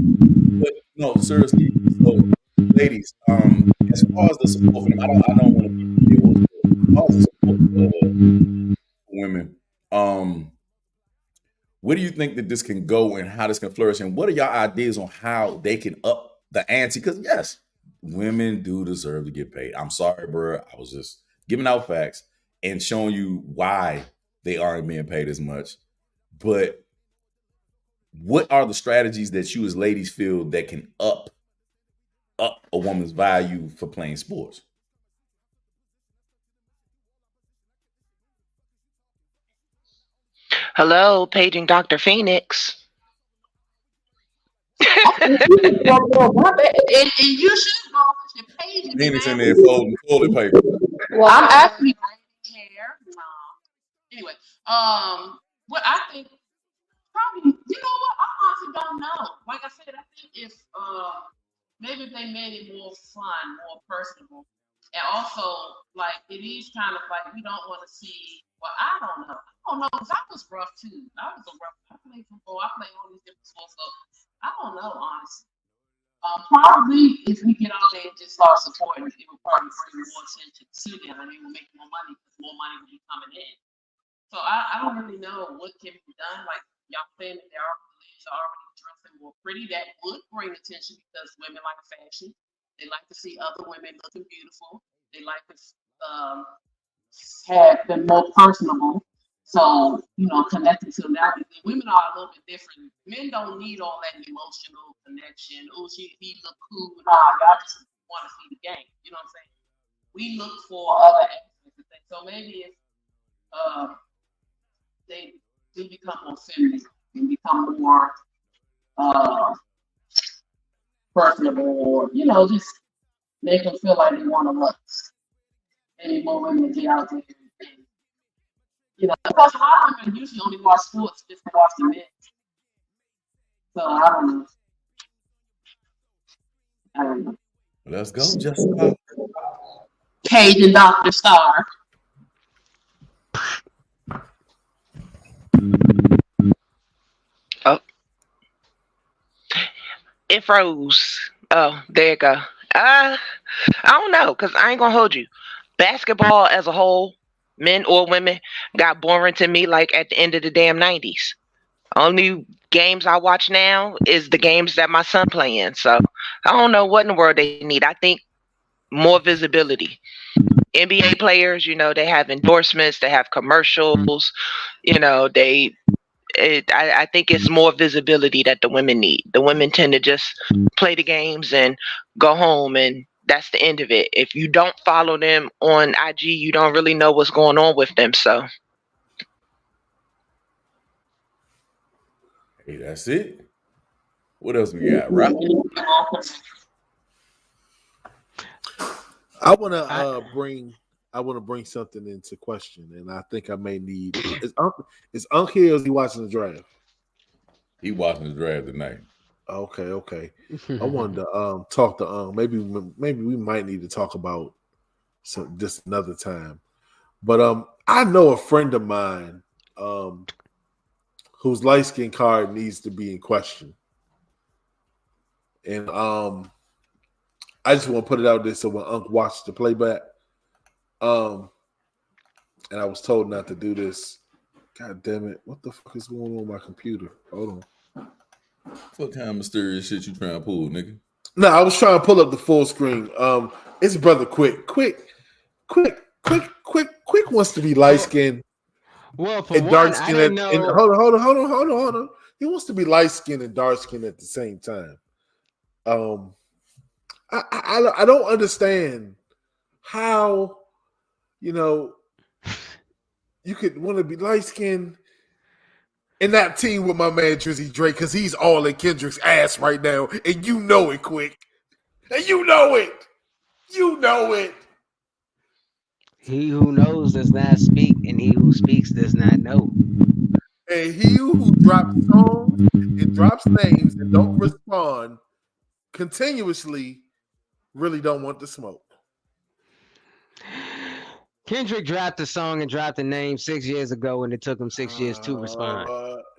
But no, seriously. So, ladies, as far as the support for them, I don't want to deal with it. As far as the support for women, where do you think that this can go and how this can flourish? And what are your ideas on how they can up the ante? Because yes, women do deserve to get paid. I'm sorry, bro. I was just giving out facts and showing you why they aren't being paid as much. But what are the strategies that you as ladies feel that can up a woman's value for playing sports? Hello, paging Dr. Phoenix. And you should go your page. Phoenix in there folding toilet paper. Well, I'm actually braiding hair. No. Anyway, what I think probably, you know what? I honestly don't know. Like I said, I think if maybe if they made it more fun, more personable, and also like it is kind of like we don't want to see. Well, I don't know. I don't know because I was rough too. I played football. I played all these different sports. So I don't know, honestly. Probably if we get out there and just start supporting, it would probably bring more attention to them and they will make more money because more money will be coming in. So I don't really know what can be done. Like y'all saying that there are ladies already dressing more pretty. That would bring attention because women like fashion. They like to see other women looking beautiful. They like to have them more personable. So, connected to that. Women are a little bit different. Men don't need all that emotional connection. Oh, he look cool. Nah, y'all just want to see the game. You know what I'm saying? We look for other aspects of things. So maybe if they do become more feminine and become more personable, or, just make them feel like they want to look. Any more women get out there. Because a lot of women usually only watch sports just to watch the men. So I don't know. Let's go, Jessica. Paige and Dr. Star. Oh. It froze. Oh, there you go. I don't know, because I ain't going to hold you. Basketball as a whole, men or women, got boring to me like at the end of the damn 90s. Only games I watch now is the games that my son play in. So I don't know what in the world they need. I think more visibility. NBA players, they have endorsements, they have commercials, I think it's more visibility that the women need. The women tend to just play the games and go home and that's the end of it. If you don't follow them on IG, you don't really know what's going on with them. So Hey, that's it. What else we got, Rob? I want to bring something into question, and I think I may need. Is Unc here? Or is he watching the draft? He watching the draft tonight. Okay. I wanted to talk to Unc. Maybe we might need to talk about this another time. But I know a friend of mine whose light skin card needs to be in question, and I just want to put it out there so when Unc watched the playback, and I was told not to do this. God damn it! What the fuck is going on with my computer? Hold on. What kind of mysterious shit you trying to pull, nigga? No, I was trying to pull up the full screen. It's brother Quick wants to be light skinned. Well, for And one, dark I skin. didn't know. Hold on. He wants to be light skinned and dark skinned at the same time. I don't understand how you could want to be light skinned and not team with my man Drizzy Drake because he's all in Kendrick's ass right now, and you know it, Quick, and you know it. He who knows does not speak, and he who speaks does not know. And he who drops songs and drops names and don't respond continuously really don't want the smoke. Kendrick dropped the song and dropped the name 6 years ago, and it took him 6 years to respond.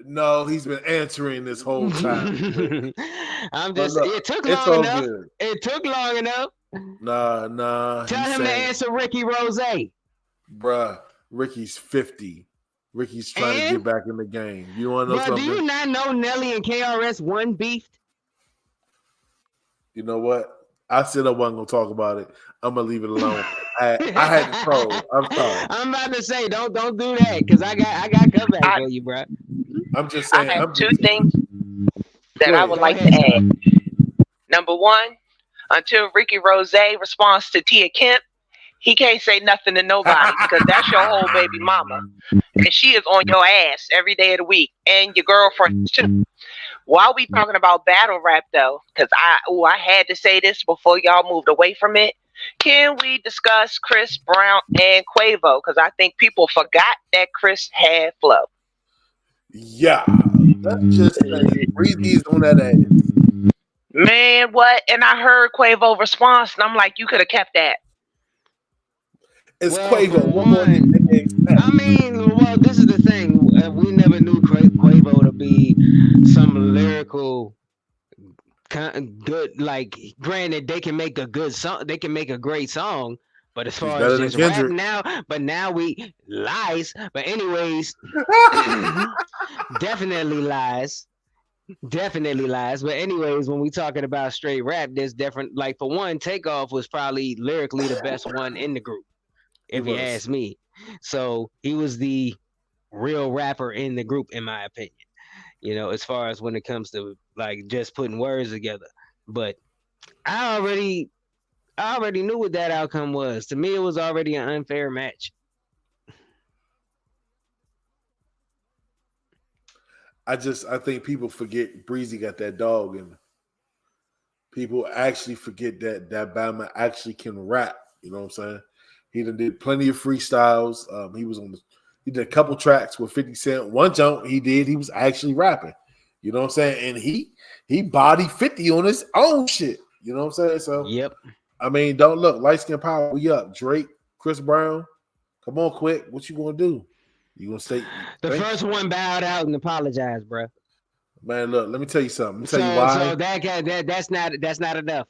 No, he's been answering this whole time. It took long enough. Good. It took long enough. Nah. Tell him to answer Ricky Rose. Bruh, Ricky's 50. Ricky's trying to get back in the game. You want to know something? Do you not know Nelly and KRS-One beefed? You know what? I said I wasn't going to talk about it. I'm going to leave it alone. I had to troll. I'm sorry. I'm about to say, don't do that because I got comeback for you, bro. I'm just saying. I have two things that I would like to add. Number one, until Ricky Rose responds to Tia Kemp, he can't say nothing to nobody because that's your whole baby mama. And she is on your ass every day of the week. And your girlfriend too. While we talking about battle rap though, because I had to say this before y'all moved away from it. Can we discuss Chris Brown and Quavo? Because I think people forgot that Chris had flow. Yeah. Let's just say Breezy's on that ass. Man, what? And I heard Quavo response, and I'm like, you could have kept that. It's Quavo. What more did they expect? I mean, well, this is the thing. We never knew Quavo to be some lyrical, good. Like, granted, they can make a good song. They can make a great song. But as far as just rap now we lies. But anyways, definitely lies. Definitely lies. But anyways, when we talking about straight rap, there's different. Like for one, Takeoff was probably lyrically the best one in the group, if you ask me. So he was the real rapper in the group, in my opinion. You know, as far as when it comes to like just putting words together. But I already knew what that outcome was. To me, it was already an unfair match. I think people forget Breezy got that dog in. People actually forget that Bama actually can rap. You know what I'm saying? He did plenty of freestyles. He did a couple tracks with 50 Cent. One jump he was actually rapping. You know what I'm saying? And he bodied 50 on his own shit. You know what I'm saying? So yep. I mean, don't look. Light skin power, we up. Drake, Chris Brown. Come on, Quick. What you gonna do? You gonna say the first one bowed out and apologized, bro? Man, look. Let me tell you something. Let me tell you why. So that guy, that's not enough.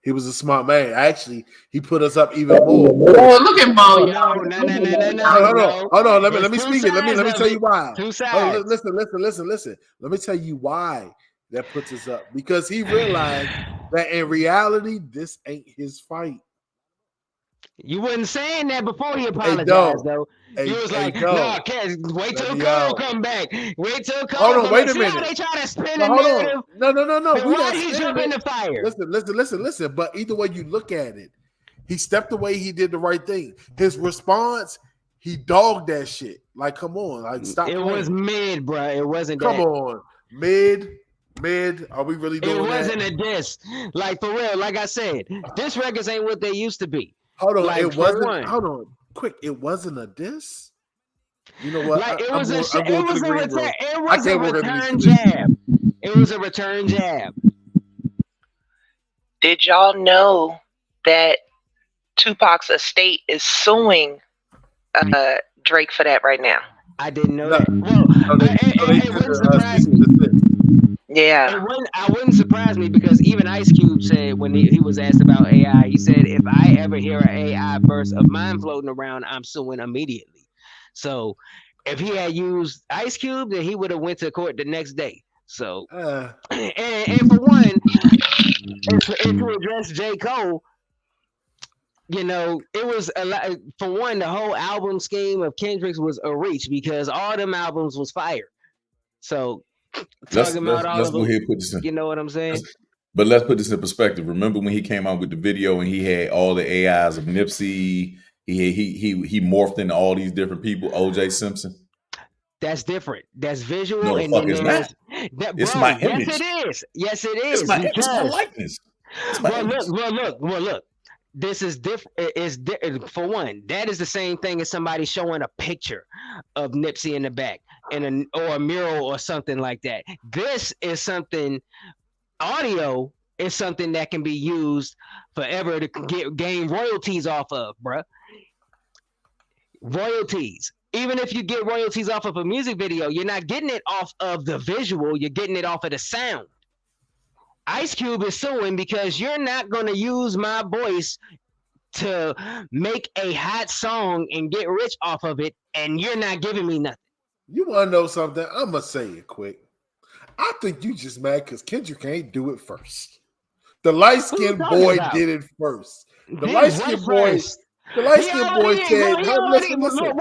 He was a smart man. Actually, he put us up even more. Oh, look at Mo. No. Hold on. Let me speak it. Let me tell you why. Two sides. Listen. Let me tell you why that puts us up. Because he realized that in reality, this ain't his fight. You wasn't saying that before he Hey, apologized, dog. though. You was Hey, like, dog. no, can't wait Let till me Cole out. come back. Wait till Cole Hold on, come wait back. a See how minute. they try to spin No, the hold narrative? on. No. And We why not did he jump spinning in it. the fire? Listen. But either way you look at it, he stepped away. He did the right thing. His response, he dogged that shit. Like, come on, like stop. It playing. was mid, bro. It wasn't Come that. on, mid. Are we really doing It wasn't that? a diss. Like, for real, like I said, this records ain't what they used to be. Hold on, Like, it for wasn't. one. Hold on, quick. It wasn't a diss. You know what? Like, it I'm was going a to the green room. return. It I was a can't work under these return conditions. jab. It was a return jab. Did y'all know that Tupac's estate is suing Drake for that right now? I didn't know No. that. Well, No, they it did wouldn't a surprise cease me. and desist. Yeah. I wouldn't surprise me because even Ice Cube said when he was asked about AI, he said, if I ever hear an AI verse of mine floating around, I'm suing immediately. So if he had used Ice Cube, then he would have went to court the next day. So and for one, and to address J. Cole, you know, it was a lot. For one, the whole album scheme of Kendrick's was a reach because all them albums was fire. So Let's talking about all go of them, ahead and put this in. you know what I'm saying? But let's put this in perspective. Remember when he came out with the video and he had all the AIs of Nipsey? He morphed into all these different people. OJ Simpson. That's different. That's visual. No, the and fuck then it's there's not. that, It's bro. my Yes, image. it is. Yes, it is. It's my because likeness. It's my image. look. This is different. For one, that is the same thing as somebody showing a picture of Nipsey in the back or a mural or something like that. This is something. Audio is something that can be used forever to gain royalties off of, bruh. Royalties. Even if you get royalties off of a music video, you're not getting it off of the visual, you're getting it off of the sound. Ice Cube is suing because you're not going to use my voice to make a hot song and get rich off of it, and you're not giving me nothing. You want to know something? I'm going to say it quick. I think you just mad because Kendrick ain't do it first. The light-skinned boy did it first. The light-skinned boy... The light-skinned boy said, listen.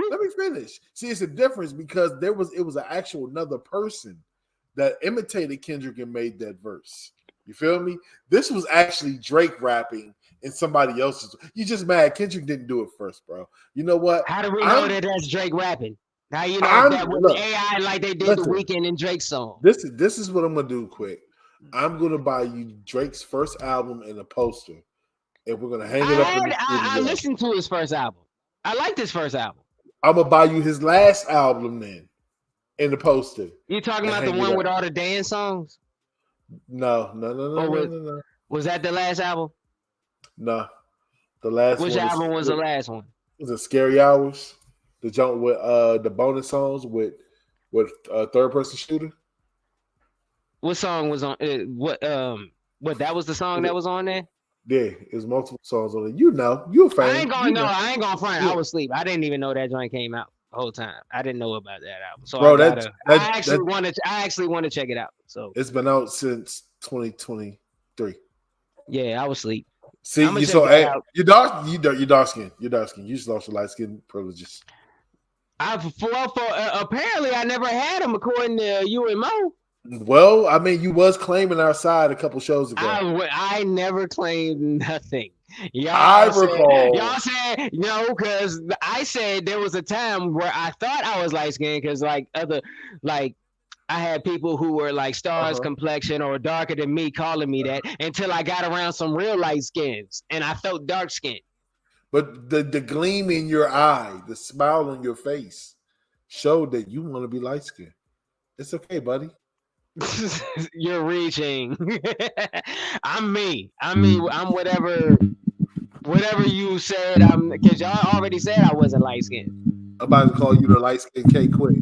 Let me finish. See, it's a difference because it was an actual another person that imitated Kendrick and made that verse. You feel me? This was actually Drake rapping in somebody else's. You just mad Kendrick didn't do it first, bro. You know what? How do we know that that's Drake rapping? How you know that was AI like they did the Weeknd and Drake song? This is what I'm gonna do quick. I'm gonna buy you Drake's first album and a poster, and we're gonna hang it up in the studio. I listened to his first album. I liked his first album. I'm gonna buy you his last album then, in the poster. You talking about the one with all the dance songs? No. Was that the last album? No, the last. Which album was the last one? Was it Scary Hours? The joint with the bonus songs with third person shooter. What song was on? What that was the song that was on there? Yeah, there's multiple songs on it. You know, you a fan. I ain't gonna front. Yeah. I was asleep. I didn't even know that joint came out the whole time. I didn't know about that album. So bro, I actually want to check it out. So it's been out since 2023. Yeah, I was asleep. See, you're dark skin. You just lost your light skin privileges. Apparently I never had them according to you and Mo. Well, I mean, you was claiming our side a couple shows ago. I never claimed nothing. Y'all said because I said there was a time where I thought I was light skinned because I had people who were like stars complexion or darker than me calling me that until I got around some real light skins and I felt dark skinned. But the gleam in your eye, the smile on your face showed that you want to be light skinned. It's okay, buddy. You're reaching. I'm me. I'm whatever you said. Because y'all already said I wasn't light skinned. I'm about to call you the light skinned K quick.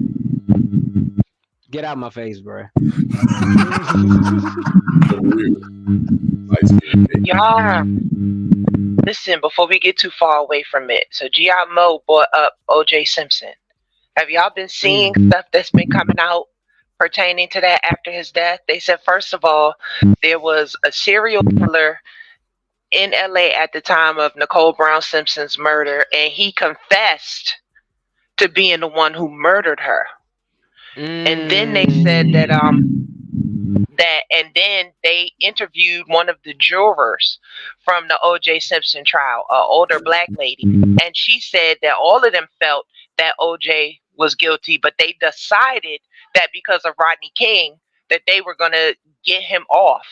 Get out my face, bro. Y'all, listen, before we get too far away from it. So G.I. Mo brought up OJ Simpson. Have y'all been seeing stuff that's been coming out pertaining to that after his death. They said, first of all, there was a serial killer in LA at the time of Nicole Brown Simpson's murder, and he confessed to being the one who murdered her. And then they said that and then they interviewed one of the jurors from the O.J. Simpson trial, an older black lady, and she said that all of them felt that O.J. was guilty, but they decided that because of Rodney King, that they were going to get him off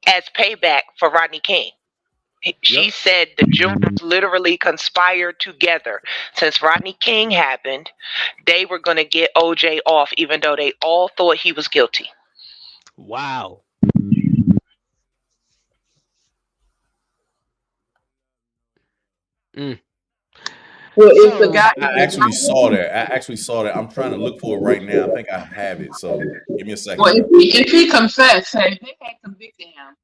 as payback for Rodney King. She said the jurors literally conspired together. Since Rodney King happened, they were going to get OJ off, even though they all thought he was guilty. Wow. Well, if the guy, I actually saw that. I'm trying to look for it right now. I think I have it. So give me a second. well, if he confessed, say if they had convicted him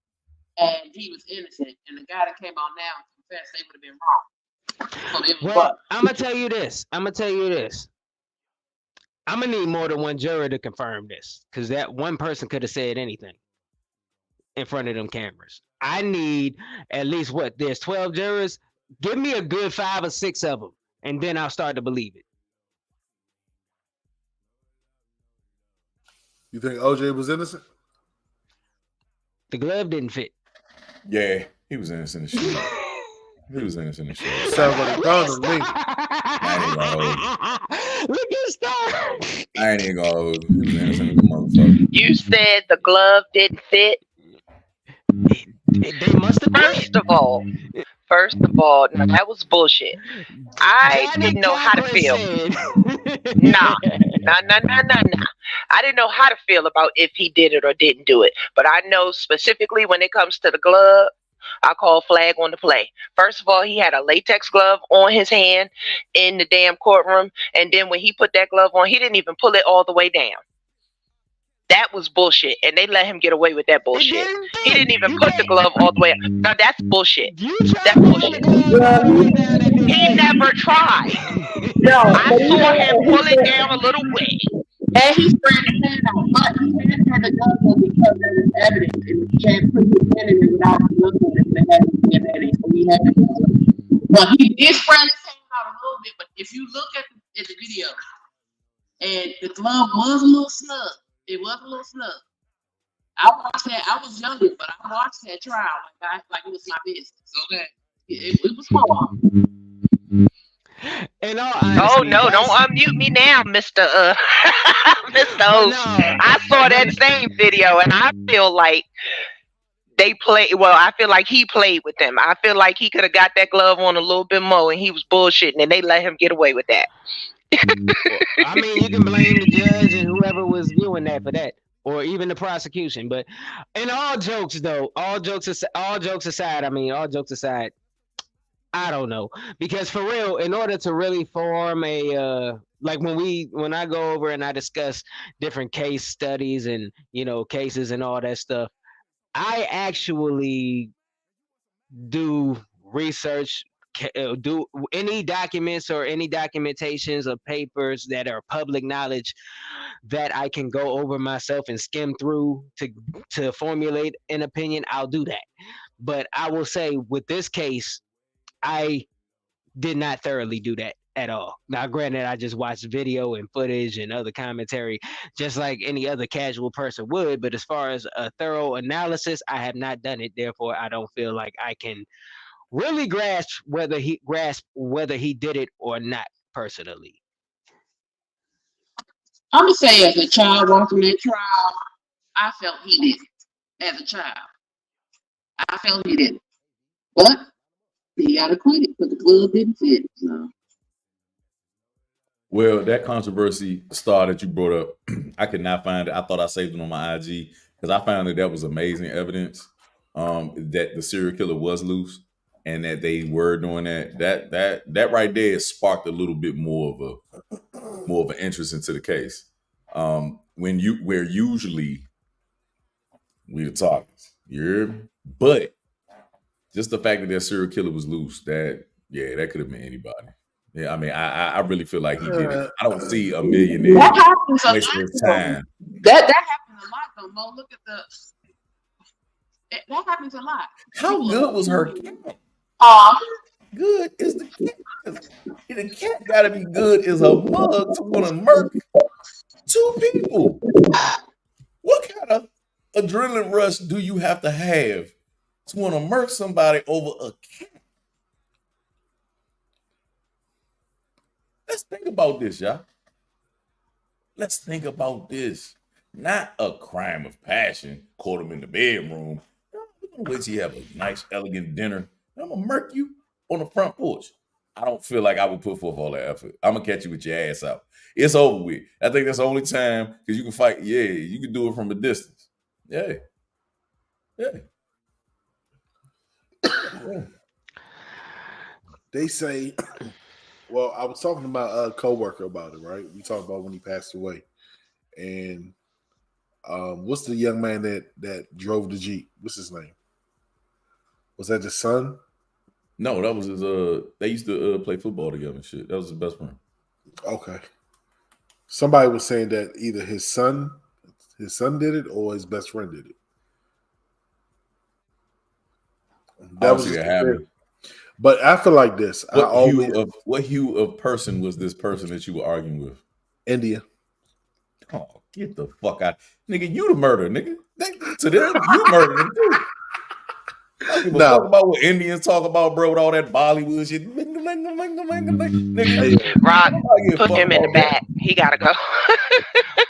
and he was innocent, and the guy that came out now confessed, they would have been wrong. So Well, I'm gonna tell you this. I'm gonna need more than one juror to confirm this, because that one person could have said anything in front of them cameras. I need at least there's 12 jurors. Give me a good 5 or 6 of them, and then I'll start to believe it. You think OJ was innocent? The glove didn't fit. Yeah, he was innocent as shit. Sounds like a gun to me. Look at Star. I ain't even gonna hold you. He was innocent as a motherfucker. You said the glove didn't fit. They must have. First of all, no, that was bullshit. I didn't know how to feel. Nah. I didn't know how to feel about if he did it or didn't do it. But I know specifically when it comes to the glove, I call flag on the play. First of all, he had a latex glove on his hand in the damn courtroom. And then when he put that glove on, he didn't even pull it all the way down. That was bullshit. And they let him get away with that bullshit. He didn't even put the glove all the way up. Now that's bullshit. That's bullshit. He never tried. No, I saw him pull it down a little way. and he spread his hand out, but he didn't have the gun because there was evidence, and he had put his hand in it without looking at the evidence, so he had to do it. But he did spread his hand out a little bit. But if you look at the video, and the glove was a little snug. It was a little snug. I watched that. I was younger, but I watched that trial like it was my business. Okay, it was hard. In all Oh honesty, no! Don't that's- unmute me now, Mr. Mr. Host. No. I saw that same video, and I feel like they play. Well, I feel like he played with them. I feel like he could have got that glove on a little bit more, and he was bullshitting, and they let him get away with that. I mean, you can blame the judge and whoever was viewing that for that, or even the prosecution. But in all jokes aside, I don't know, because for real, in order to really form a like when I go over and I discuss different case studies and cases and all that stuff, I actually do research, do any documents or any documentations of papers that are public knowledge that I can go over myself and skim through to formulate an opinion. I'll do that. But I will say with this case, I did not thoroughly do that at all. Now, granted, I just watched video and footage and other commentary just like any other casual person would. But as far as a thorough analysis, I have not done it. Therefore, I don't feel like I can really grasp whether he did it or not personally. I'm gonna say, as a child watching that trial, I felt he did it. As a child, I felt he did it, but he got acquitted because the glove didn't fit. So. Well, that controversy star that you brought up, I could not find it. I thought I saved it on my IG because I found that was amazing evidence that the serial killer was loose and that they were doing that. That right there sparked a little bit more of an interest into the case. Where usually we're talking, but just the fact that serial killer was loose, that could have been anybody. Yeah, I mean, I really feel like he did it. I don't see a millionaire That happens a lot. wasting his though. time. That happens a lot though, Mo. Look at that happens a lot. How good was her cat? Good is the cat. The cat gotta be good as a mug to want to murk 2 people. What kind of adrenaline rush do you have to want to murk somebody over a cat? Let's think about this, y'all. Let's think about this. Not a crime of passion. Caught him in the bedroom. We're gonna wait till you have a nice, elegant dinner. I'm gonna murk you on the front porch. I don't feel like I would put forth all that effort. I'm gonna catch you with your ass out. It's over with. I think that's the only time because you can fight. Yeah, you can do it from a distance. Yeah. They say, well, I was talking about a coworker about it, right? We talked about when he passed away, and what's the young man that drove the Jeep? What's his name? Was that the son? No, that was his. They used to play football together and shit. That was his best friend. Okay. Somebody was saying that either his son did it or his best friend did it. That was happening. But I feel like this. What hue of person was this person that you were arguing with? India. Oh, get the fuck out, nigga! You the murderer, nigga. To them, you murdered them too. I give a fuck about what Indians talk about, bro, with all that Bollywood shit. Rock, put him in the back. He gotta go.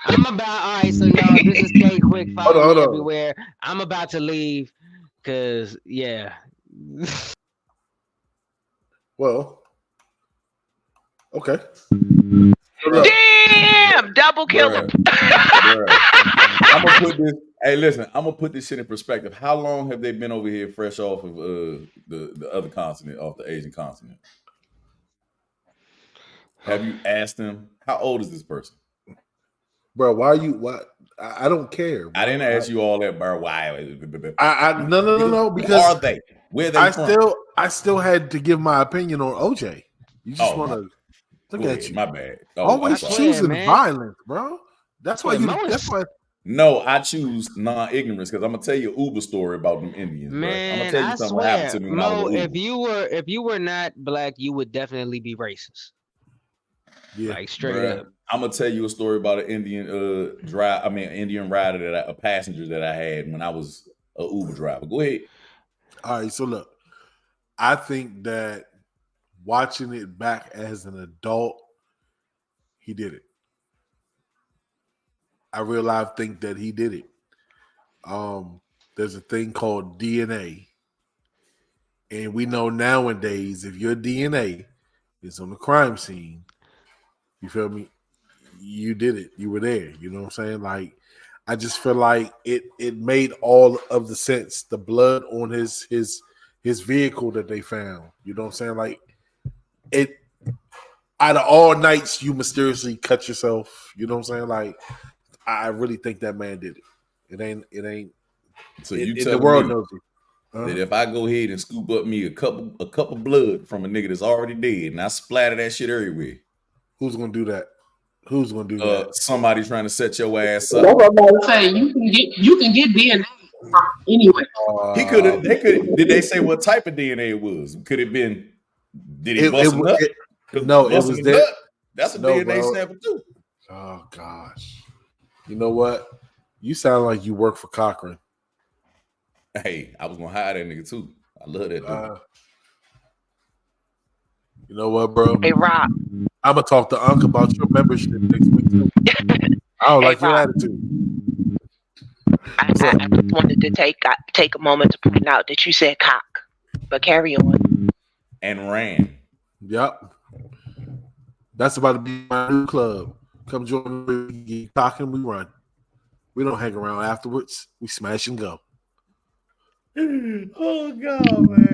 I'm about, all right, so y'all, this is K Quick. Follow me everywhere. I'm about to leave because, yeah. Well, okay. Damn, double kill him. I'm gonna put this. Hey, listen, I'm gonna put this shit in perspective. How long have they been over here fresh off of the other continent, off the Asian continent? Have you asked them how old is this person? Bro, why are you I don't care. Bro. I didn't ask you all that, bro. Why? No, because who are they? Where are they from? I still had to give my opinion on OJ. You just want to look at you. My bad. Always choosing violence, bro. That's why No, I choose non-ignorance because I'm gonna tell you an Uber story about them Indians. Man, I'm gonna tell you something that happened to me. Mo, if you were not black, you would definitely be racist. Yeah, like straight up. I'm gonna tell you a story about an Indian Indian rider a passenger that I had when I was an Uber driver. Go ahead. All right, so look, I think that watching it back as an adult, he did it. I really think that he did it. There's a thing called DNA. And we know nowadays, if your DNA is on the crime scene, you feel me? You did it. You were there. You know what I'm saying? Like, I just feel like it made all of the sense. The blood on his vehicle that they found. You know what I'm saying? Like, it out of all nights you mysteriously cut yourself. You know what I'm saying? Like, I really think that man did it. It ain't. So you tell the world knows it. That if I go ahead and scoop up me a cup of blood from a nigga that's already dead and I splatter that shit everywhere, who's gonna do that? Who's gonna do that? Somebody trying to set your ass up. That's what I'm about to say. You can get DNA from anywhere. He could have. They could. Did they say what type of DNA it was? Could it been? Did he bust a nut? No, it was that. That's a DNA sample too. Oh gosh. You know what? You sound like you work for Cochran. Hey, I was gonna hire that nigga too. I love that dude. You know what, bro? Hey, Rob. I'm gonna talk to Unc about your membership next week too. I don't like your attitude. I just wanted to take a moment to point out that you said cock, but carry on. And ran. Yep. That's about to be my new club. Come join me. We talk and we run. We don't hang around afterwards. We smash and go. Oh God, man.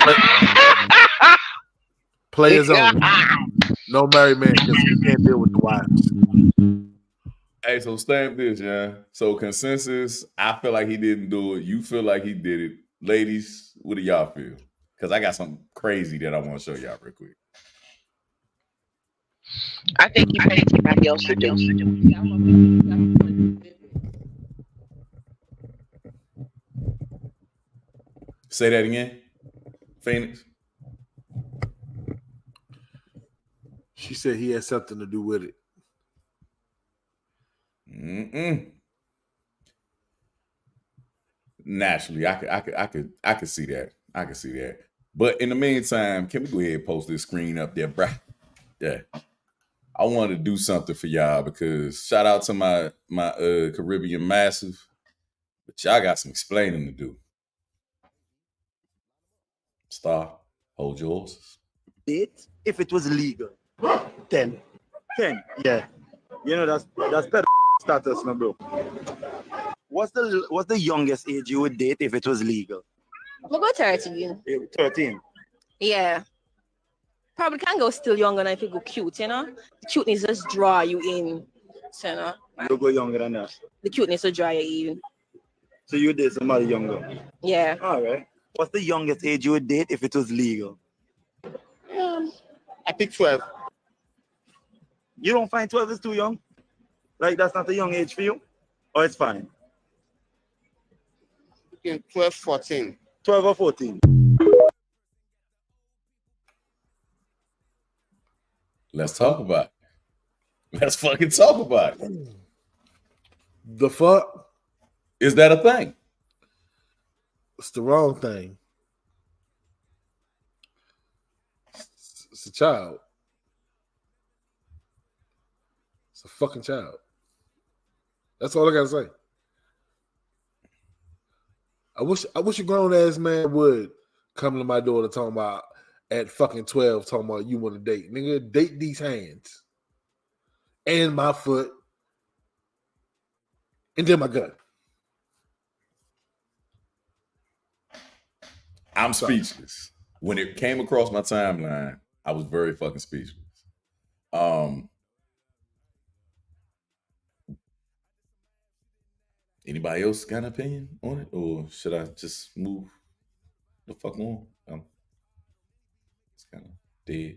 Players only. No married man because we can't deal with the wives. Hey, so stamp this, yeah. So consensus, I feel like he didn't do it. You feel like he did it. Ladies, what do y'all feel? Because I got something crazy that I want to show y'all real quick. I think you find somebody else to do. Say that again, Phoenix. She said he had something to do with it. Naturally, I could see that. I could see that. But in the meantime, can we go ahead and post this screen up there, bruh? Yeah. I wanted to do something for y'all because shout out to my Caribbean Massive, but y'all got some explaining to do. Star, hold your horses. If it was legal, 10, yeah. You know that's better status, no bro. What's the youngest age you would date if it was legal? We'll go 13. 13. Yeah. Probably can go still younger than if you go cute, you know? The cuteness just draw you in. So, you know? You'll go younger than that. The cuteness will draw you in. So you would date somebody younger? Yeah. All right. What's the youngest age you would date if it was legal? I pick 12. You don't find 12 is too young? Like that's not a young age for you? Or it's fine? Between 12, 14. 12 or 14? Let's talk about it. Let's fucking talk about it. The fuck? Is that a thing? It's the wrong thing. It's a child. It's a fucking child. That's all I gotta say. I wish a grown ass man would come to my daughter talking about at fucking 12 talking about you want to date. Nigga, date these hands. And my foot. And then my gun. I'm speechless. When it came across my timeline, I was very fucking speechless. Anybody else got an opinion on it? Or should I just move the fuck on? It's kind of dead.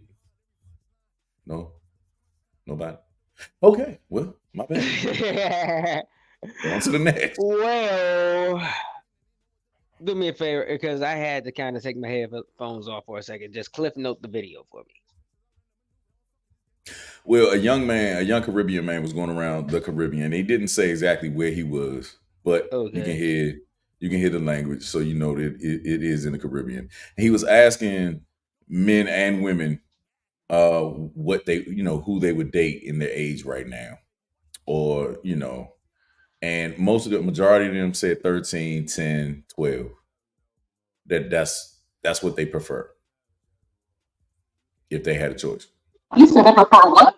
No? Nobody? Okay, well, my bad. On to the next. Well, do me a favor because I had to kind of take my headphones off for a second. Just cliff note the video for me. Well, a young Caribbean man was going around the Caribbean. He didn't say exactly where he was, but you can hear the language, so you know that it is in the Caribbean. And he was asking men and women what they, who they would date in their age right now, or and majority of them said 13, 10, 12. That's what they prefer if they had a choice. You said they prefer what?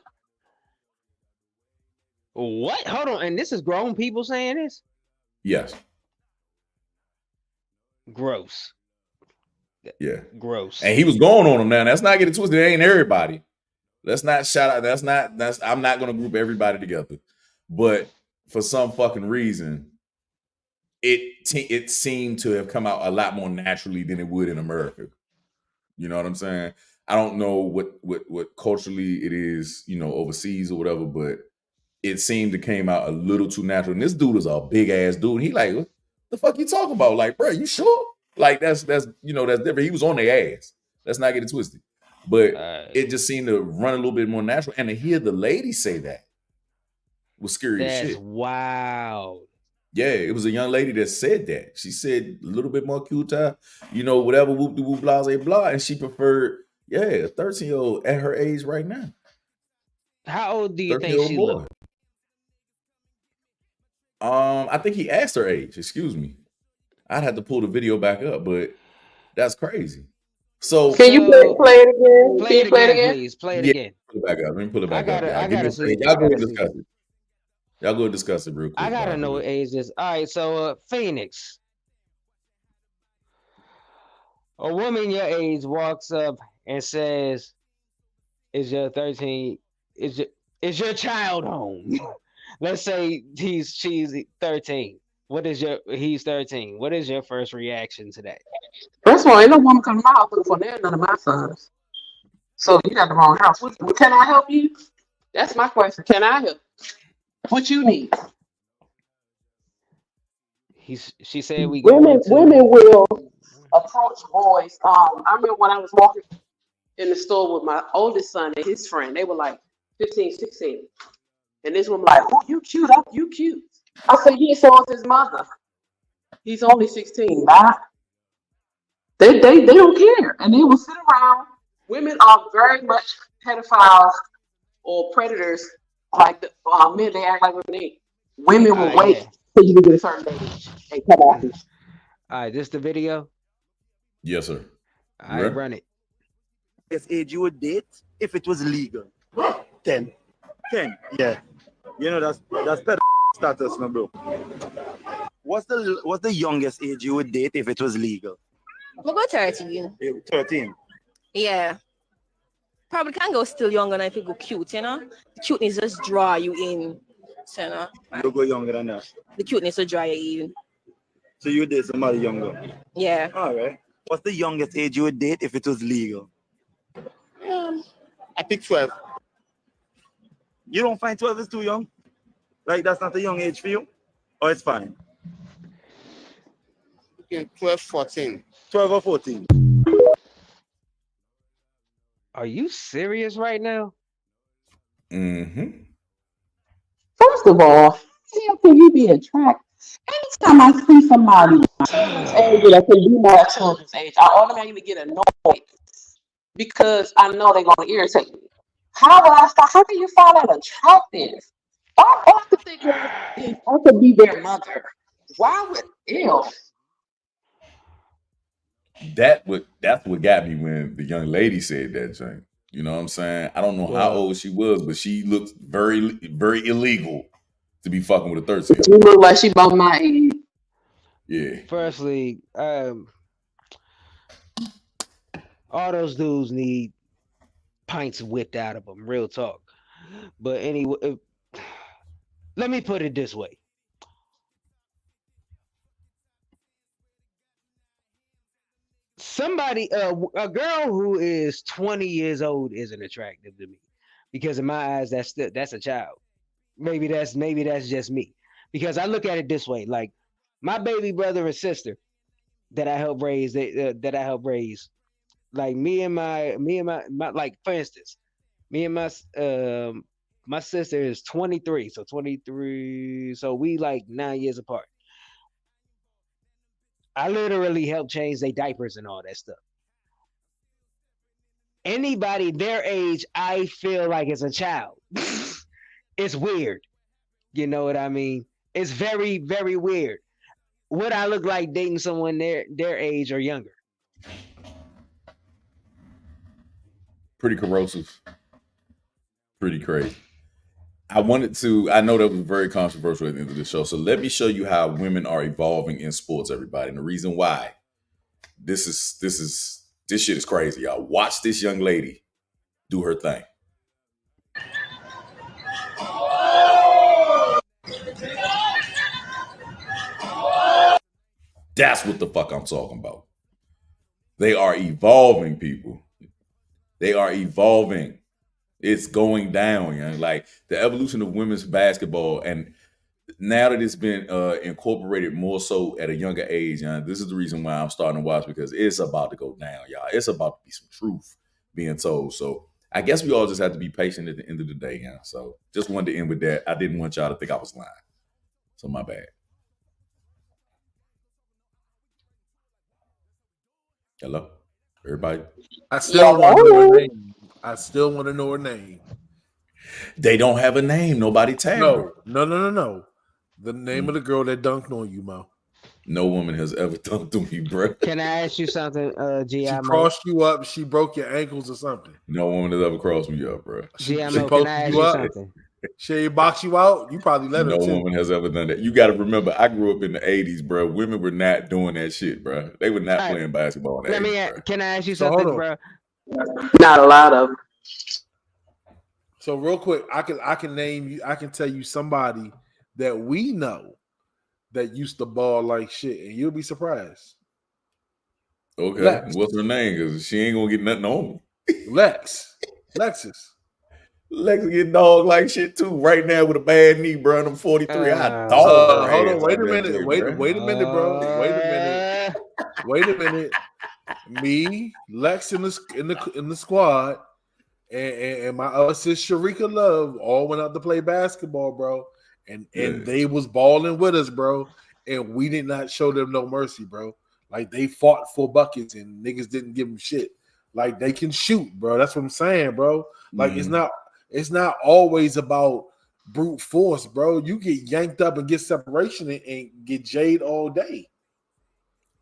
What? Hold on. And this is grown people saying this? Yes. Gross. Yeah. Gross. And he was going on them now. That's not getting twisted. It ain't everybody. Let's not shout out. I'm not going to group everybody together. But for some fucking reason, it seemed to have come out a lot more naturally than it would in America. You know what I'm saying? I don't know what culturally it is, overseas or whatever, but it seemed to came out a little too natural. And this dude is a big ass dude. And he like, what the fuck you talking about? Like, bro, you sure? Like that's different. He was on their ass. Let's not get it twisted. But it just seemed to run a little bit more natural. And to hear the lady say that was scary as shit. That's wild. Yeah, it was a young lady that said that. She said a little bit more cute, whatever, whoop-de-whoop, blase, blah. And she preferred, a 13-year-old at her age right now. How old do you think she looked? I think he asked her age. Excuse me. I'd have to pull the video back up, but that's crazy. So can you play it again? Play it again, please. Play it again. Pull it back up. Let me pull it back up. Y'all go and discuss it. Y'all go discuss it real quick. I gotta know what age this. All right, so Phoenix. A woman your age walks up and says, "Is your 13? Is your child home?" Let's say she's 13. He's 13. What is your first reaction to that? First of all, ain't no woman come to my house looking for none of my sons. So you got the wrong house. Can I help you? That's my question. Can I help? What you need? She said we going Women to. will approach boys. I remember when I was walking in the store with my oldest son and his friend. They were like 15, 16. And this woman like, oh, you cute. You cute. I said, yeah, so is his mother. He's only 16. Bye. They don't care. And they will sit around. Women are very much pedophiles or predators. Like the men, they act like women ain't. Women will wait Yeah. till you get a certain age and come after you. All right, this the video. Yes, sir. I Right. run it. Youngest age you would date if it was legal. 10. 10. Yeah. You know that's better status, my bro. What's the youngest age you would date if it was legal? We'll go 13. 13. Yeah. Probably can go still younger than if you go cute, you know? The cuteness just draw you in. So, you know? You go younger than that. The cuteness will draw you in. So you would date somebody younger. Yeah. All right. What's the youngest age you would date if it was legal? I pick 12. You don't find 12 is too young? Like that's not a young age for you? Or it's fine? Between 12, 14. 12 or 14? Are you serious right now? Mm-hmm. First of all, how can you be attracted? Anytime I see somebody children's age that can be my children's age, I automatically get annoyed because I know they're going to irritate me. How will I stop? How can you find that attractive? All I could think of is I could be their mother. Why would ew? That's what got me when the young lady said that, Jane. You know what I'm saying? I don't know how Well- old she was, but she looked very, very illegal to be fucking with a 13. She look like she about my age. Yeah. Firstly, all those dudes need pints whipped out of them. Real talk. But anyway, let me put it this way. Somebody, a girl who is 20 years old isn't attractive to me, because in my eyes, that's a child. Maybe that's just me, because I look at it this way: like my baby brother and sister that I help raise, like me and my like, for instance, me and my sister is 23, so 23, so we like 9 years apart. I literally help change their diapers and all that stuff. Anybody their age, I feel like is a child. It's weird. You know what I mean? It's very, very weird. Would I look like dating someone their age or younger? Pretty corrosive. Pretty crazy. I know that was very controversial at the end of the show. So let me show you how women are evolving in sports, everybody. And the reason why this shit is crazy, y'all. Watch this young lady do her thing. That's what the fuck I'm talking about. They are evolving, people. They are evolving. It's going down, you know? Like the evolution of women's basketball, and now that it's been incorporated more so at a younger age, you know, this is the reason why I'm starting to watch, because it's about to go down, y'all. It's about to be some truth being told. So I guess we all just have to be patient at the end of the day, you know? So just wanted to end with that. I didn't want y'all to think I was lying. So my bad. Hello, everybody. I still want to know her name. I still want to know her name. They don't have a name. Nobody tagged her. No. The name of the girl that dunked on you, Mo. No woman has ever dunked on me, bro. Can I ask you something, She G.I. Mo? crossed you up. She broke your ankles or something. No woman has ever crossed me up, bro. G.I. She Mo, can I posted ask you you up. something? She box you out. You probably let her No too. woman has ever done that. You got to remember, I grew up in the 80s, bro. Women were not doing that shit, bro. They were not All right. playing basketball in the 80s, bro. Can I ask you So, something, hold bro? Not a lot of them. So real quick, I can name you. I can tell you somebody that we know that used to ball like shit, and you'll be surprised. Okay, Lex. what's her name? Because she ain't going to get nothing on me. Lex. Lexus. Lex get dog like shit too. Right now with a bad knee, bro. And I'm 43. I dog. Hold on. Wait a minute. Wait a minute, bro. Wait a minute. Me, Lex in the squad, and my other sis Sharika Love all went out to play basketball, bro. And they was balling with us, bro. And we did not show them no mercy, bro. Like they fought for buckets and niggas didn't give them shit. Like they can shoot, bro. That's what I'm saying, bro. Like it's not always about brute force, bro. You get yanked up and get separation and get jade all day.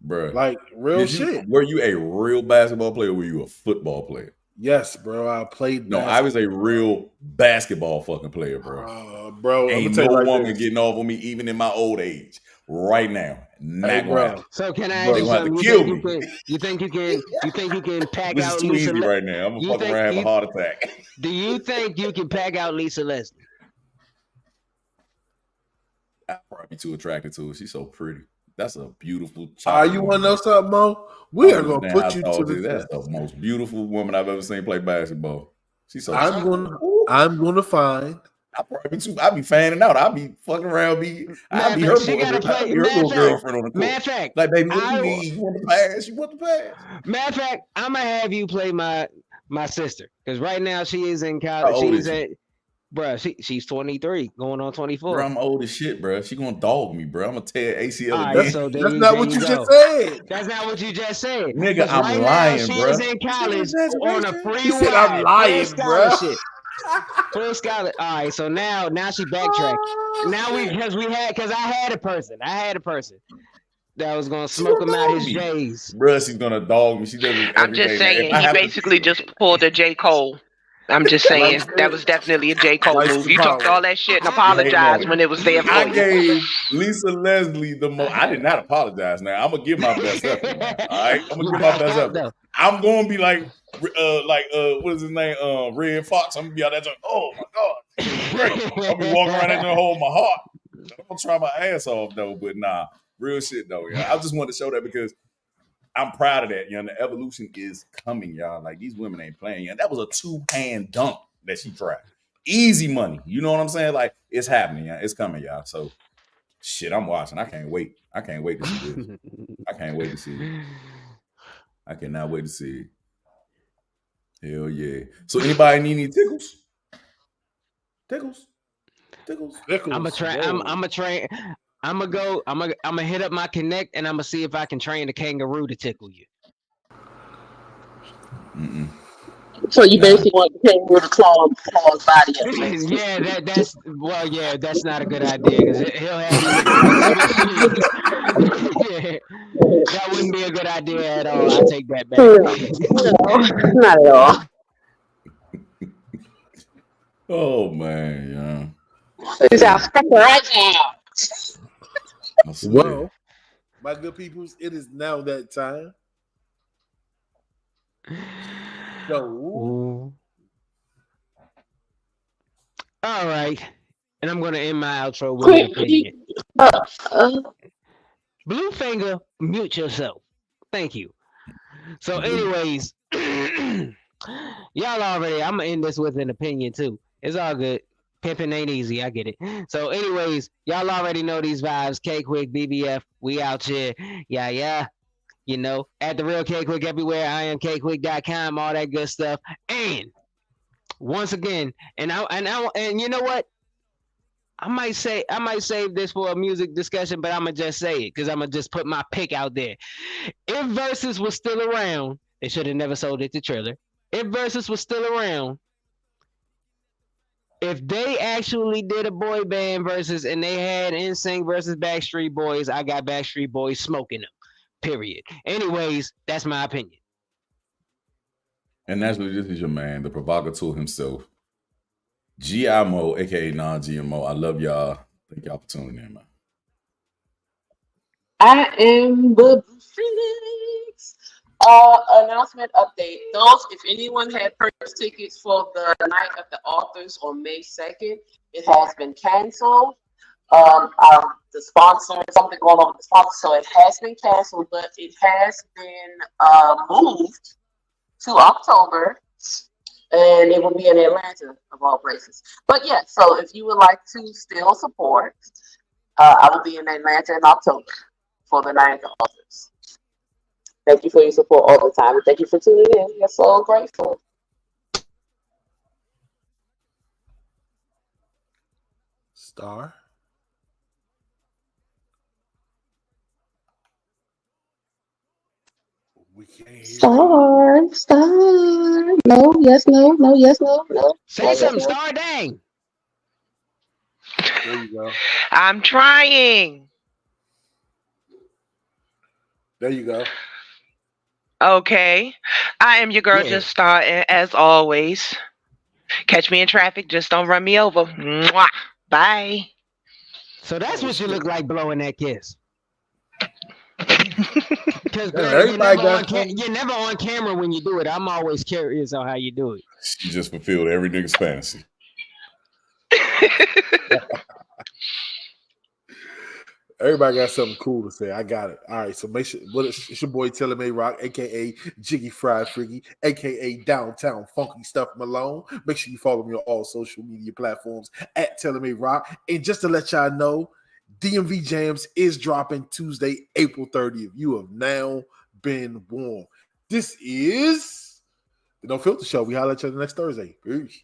Bro. Like real shit. Were you a real basketball player or were you a football player? Yes, bro. I played basketball. I was a real basketball fucking player, bro. Bro, ain't no woman getting off on me even in my old age. Right now. Not bro. So can I ask you something? You think you can pack this out is too Lisa easy right now. I'm gonna fuck around and have a heart attack. Do you think you can pack out Lisa Leslie? I'd probably be too attracted to her. She's so pretty. That's a beautiful child. You want to know something, Mo? We are going to put you to the test. That's the most beautiful woman I've ever seen play basketball. She's so I'm going to find. I'll be fanning out. I'll be fucking around. I'll be her little girlfriend on the court. Matter of fact, like, baby, what do you need? You want the pass? You want the pass? Matter of fact, I'm going to have you play my sister. Because right now she is in college. She's 23, going on 24. Bro, I'm old as shit, bro. She gonna dog me, bro. I'm gonna tear ACL. Right, so that's not what you just said. That's not what you just said. Nigga, I'm lying, bro. She's in college on a free He said I'm lying, bro. Full scholarship. All right, so now she backtracked. Now because I had a person that was gonna smoke him out his J's. Bro, she's gonna dog me. She doesn't. I'm just saying he basically just pulled a J. Cole. I'm just saying that was definitely a J. Cole move. You talked all that shit and apologized when it was there for you. I gave Lisa Leslie the most. I did not apologize. Now I'm gonna give my best effort. All right, I'm gonna give my best effort. I'm gonna be like what is his name? Red Fox. I'm gonna be out there. Oh my god, great. I'm gonna be walking around in there holding my heart. I'm gonna try my ass off though, but nah, real shit though. Yeah, I just wanted to show that because I'm proud of that. The evolution is coming, y'all. Like these women ain't playing. That was a 2-hand dunk that she tried. Easy money. You know what I'm saying? Like it's happening. It's coming, y'all. So shit, I'm watching. I can't wait. I can't wait to see this. I can't wait to see it. I cannot wait to see it. Hell yeah. So anybody need any tickles? Tickles. I'm gonna hit up my Connect and I'm gonna see if I can train the kangaroo to tickle you. Mm-mm. So you basically want the kangaroo to claw his body up. Yeah, that's not a good idea because he'll have that wouldn't be a good idea at all. I take that back. No, not at all. Oh man, It's our right now. Well, my good peoples, it is now that time. So, all right, and I'm gonna end my outro with an opinion. Bluefinger, mute yourself. Thank you. So, anyways, y'all already. I'm gonna end this with an opinion too. It's all good. Pimping ain't easy. I get it. So, anyways, y'all already know these vibes. K-Quick, BBF, we out here. Yeah. At the real K-Quick everywhere. I am KQuick.com, all that good stuff. And once again, and you know what? I might save this for a music discussion, but I'm gonna just say it because I'm gonna just put my pick out there. If Versus was still around, they should have never sold it to Triller. If Versus was still around, if they actually did a boy band versus and they had NSYNC versus Backstreet Boys, I got Backstreet Boys smoking them. Period. Anyways, that's my opinion. And naturally, this is your man, the provocateur himself, GIMO, aka non-GMO. I love y'all. Thank y'all for tuning in, man. I am the Phoenix. Announcement update. If anyone had purchased tickets for the Night of the Authors on May 2nd, it has been canceled. The sponsor, something going on with the sponsor, so it has been canceled, but it has been moved to October. And it will be in Atlanta, of all places. But yeah, so if you would like to still support, I will be in Atlanta in October for the 9th of August. Thank you for your support all the time. And thank you for tuning in. We're so grateful. Star. We can't hear you. Star. No, yes, no, no, yes, no, no. Say no, something, yes, no. Star. Dang. There you go. I'm trying. There you go. Okay. I am your girl, Yeah. Just Star, and as always, catch me in traffic. Just don't run me over. Mwah. Bye. So that's what you look like blowing that kiss. Because Yeah, everybody got you're never on camera when you do it. I'm always curious on how you do it. She just fulfilled every nigga's fantasy. Everybody got something cool to say. I got it. All right, so make sure. It's your boy Taylor May Rock, aka Jiggy Fried Freaky, aka Downtown Funky Stuff Malone. Make sure you follow me on all social media platforms at Taylor May Rock. And just to let y'all know, DMV Jams is dropping Tuesday, April 30th. You have now been warned. This is the No Filter Show. We holler at you next Thursday. Peace.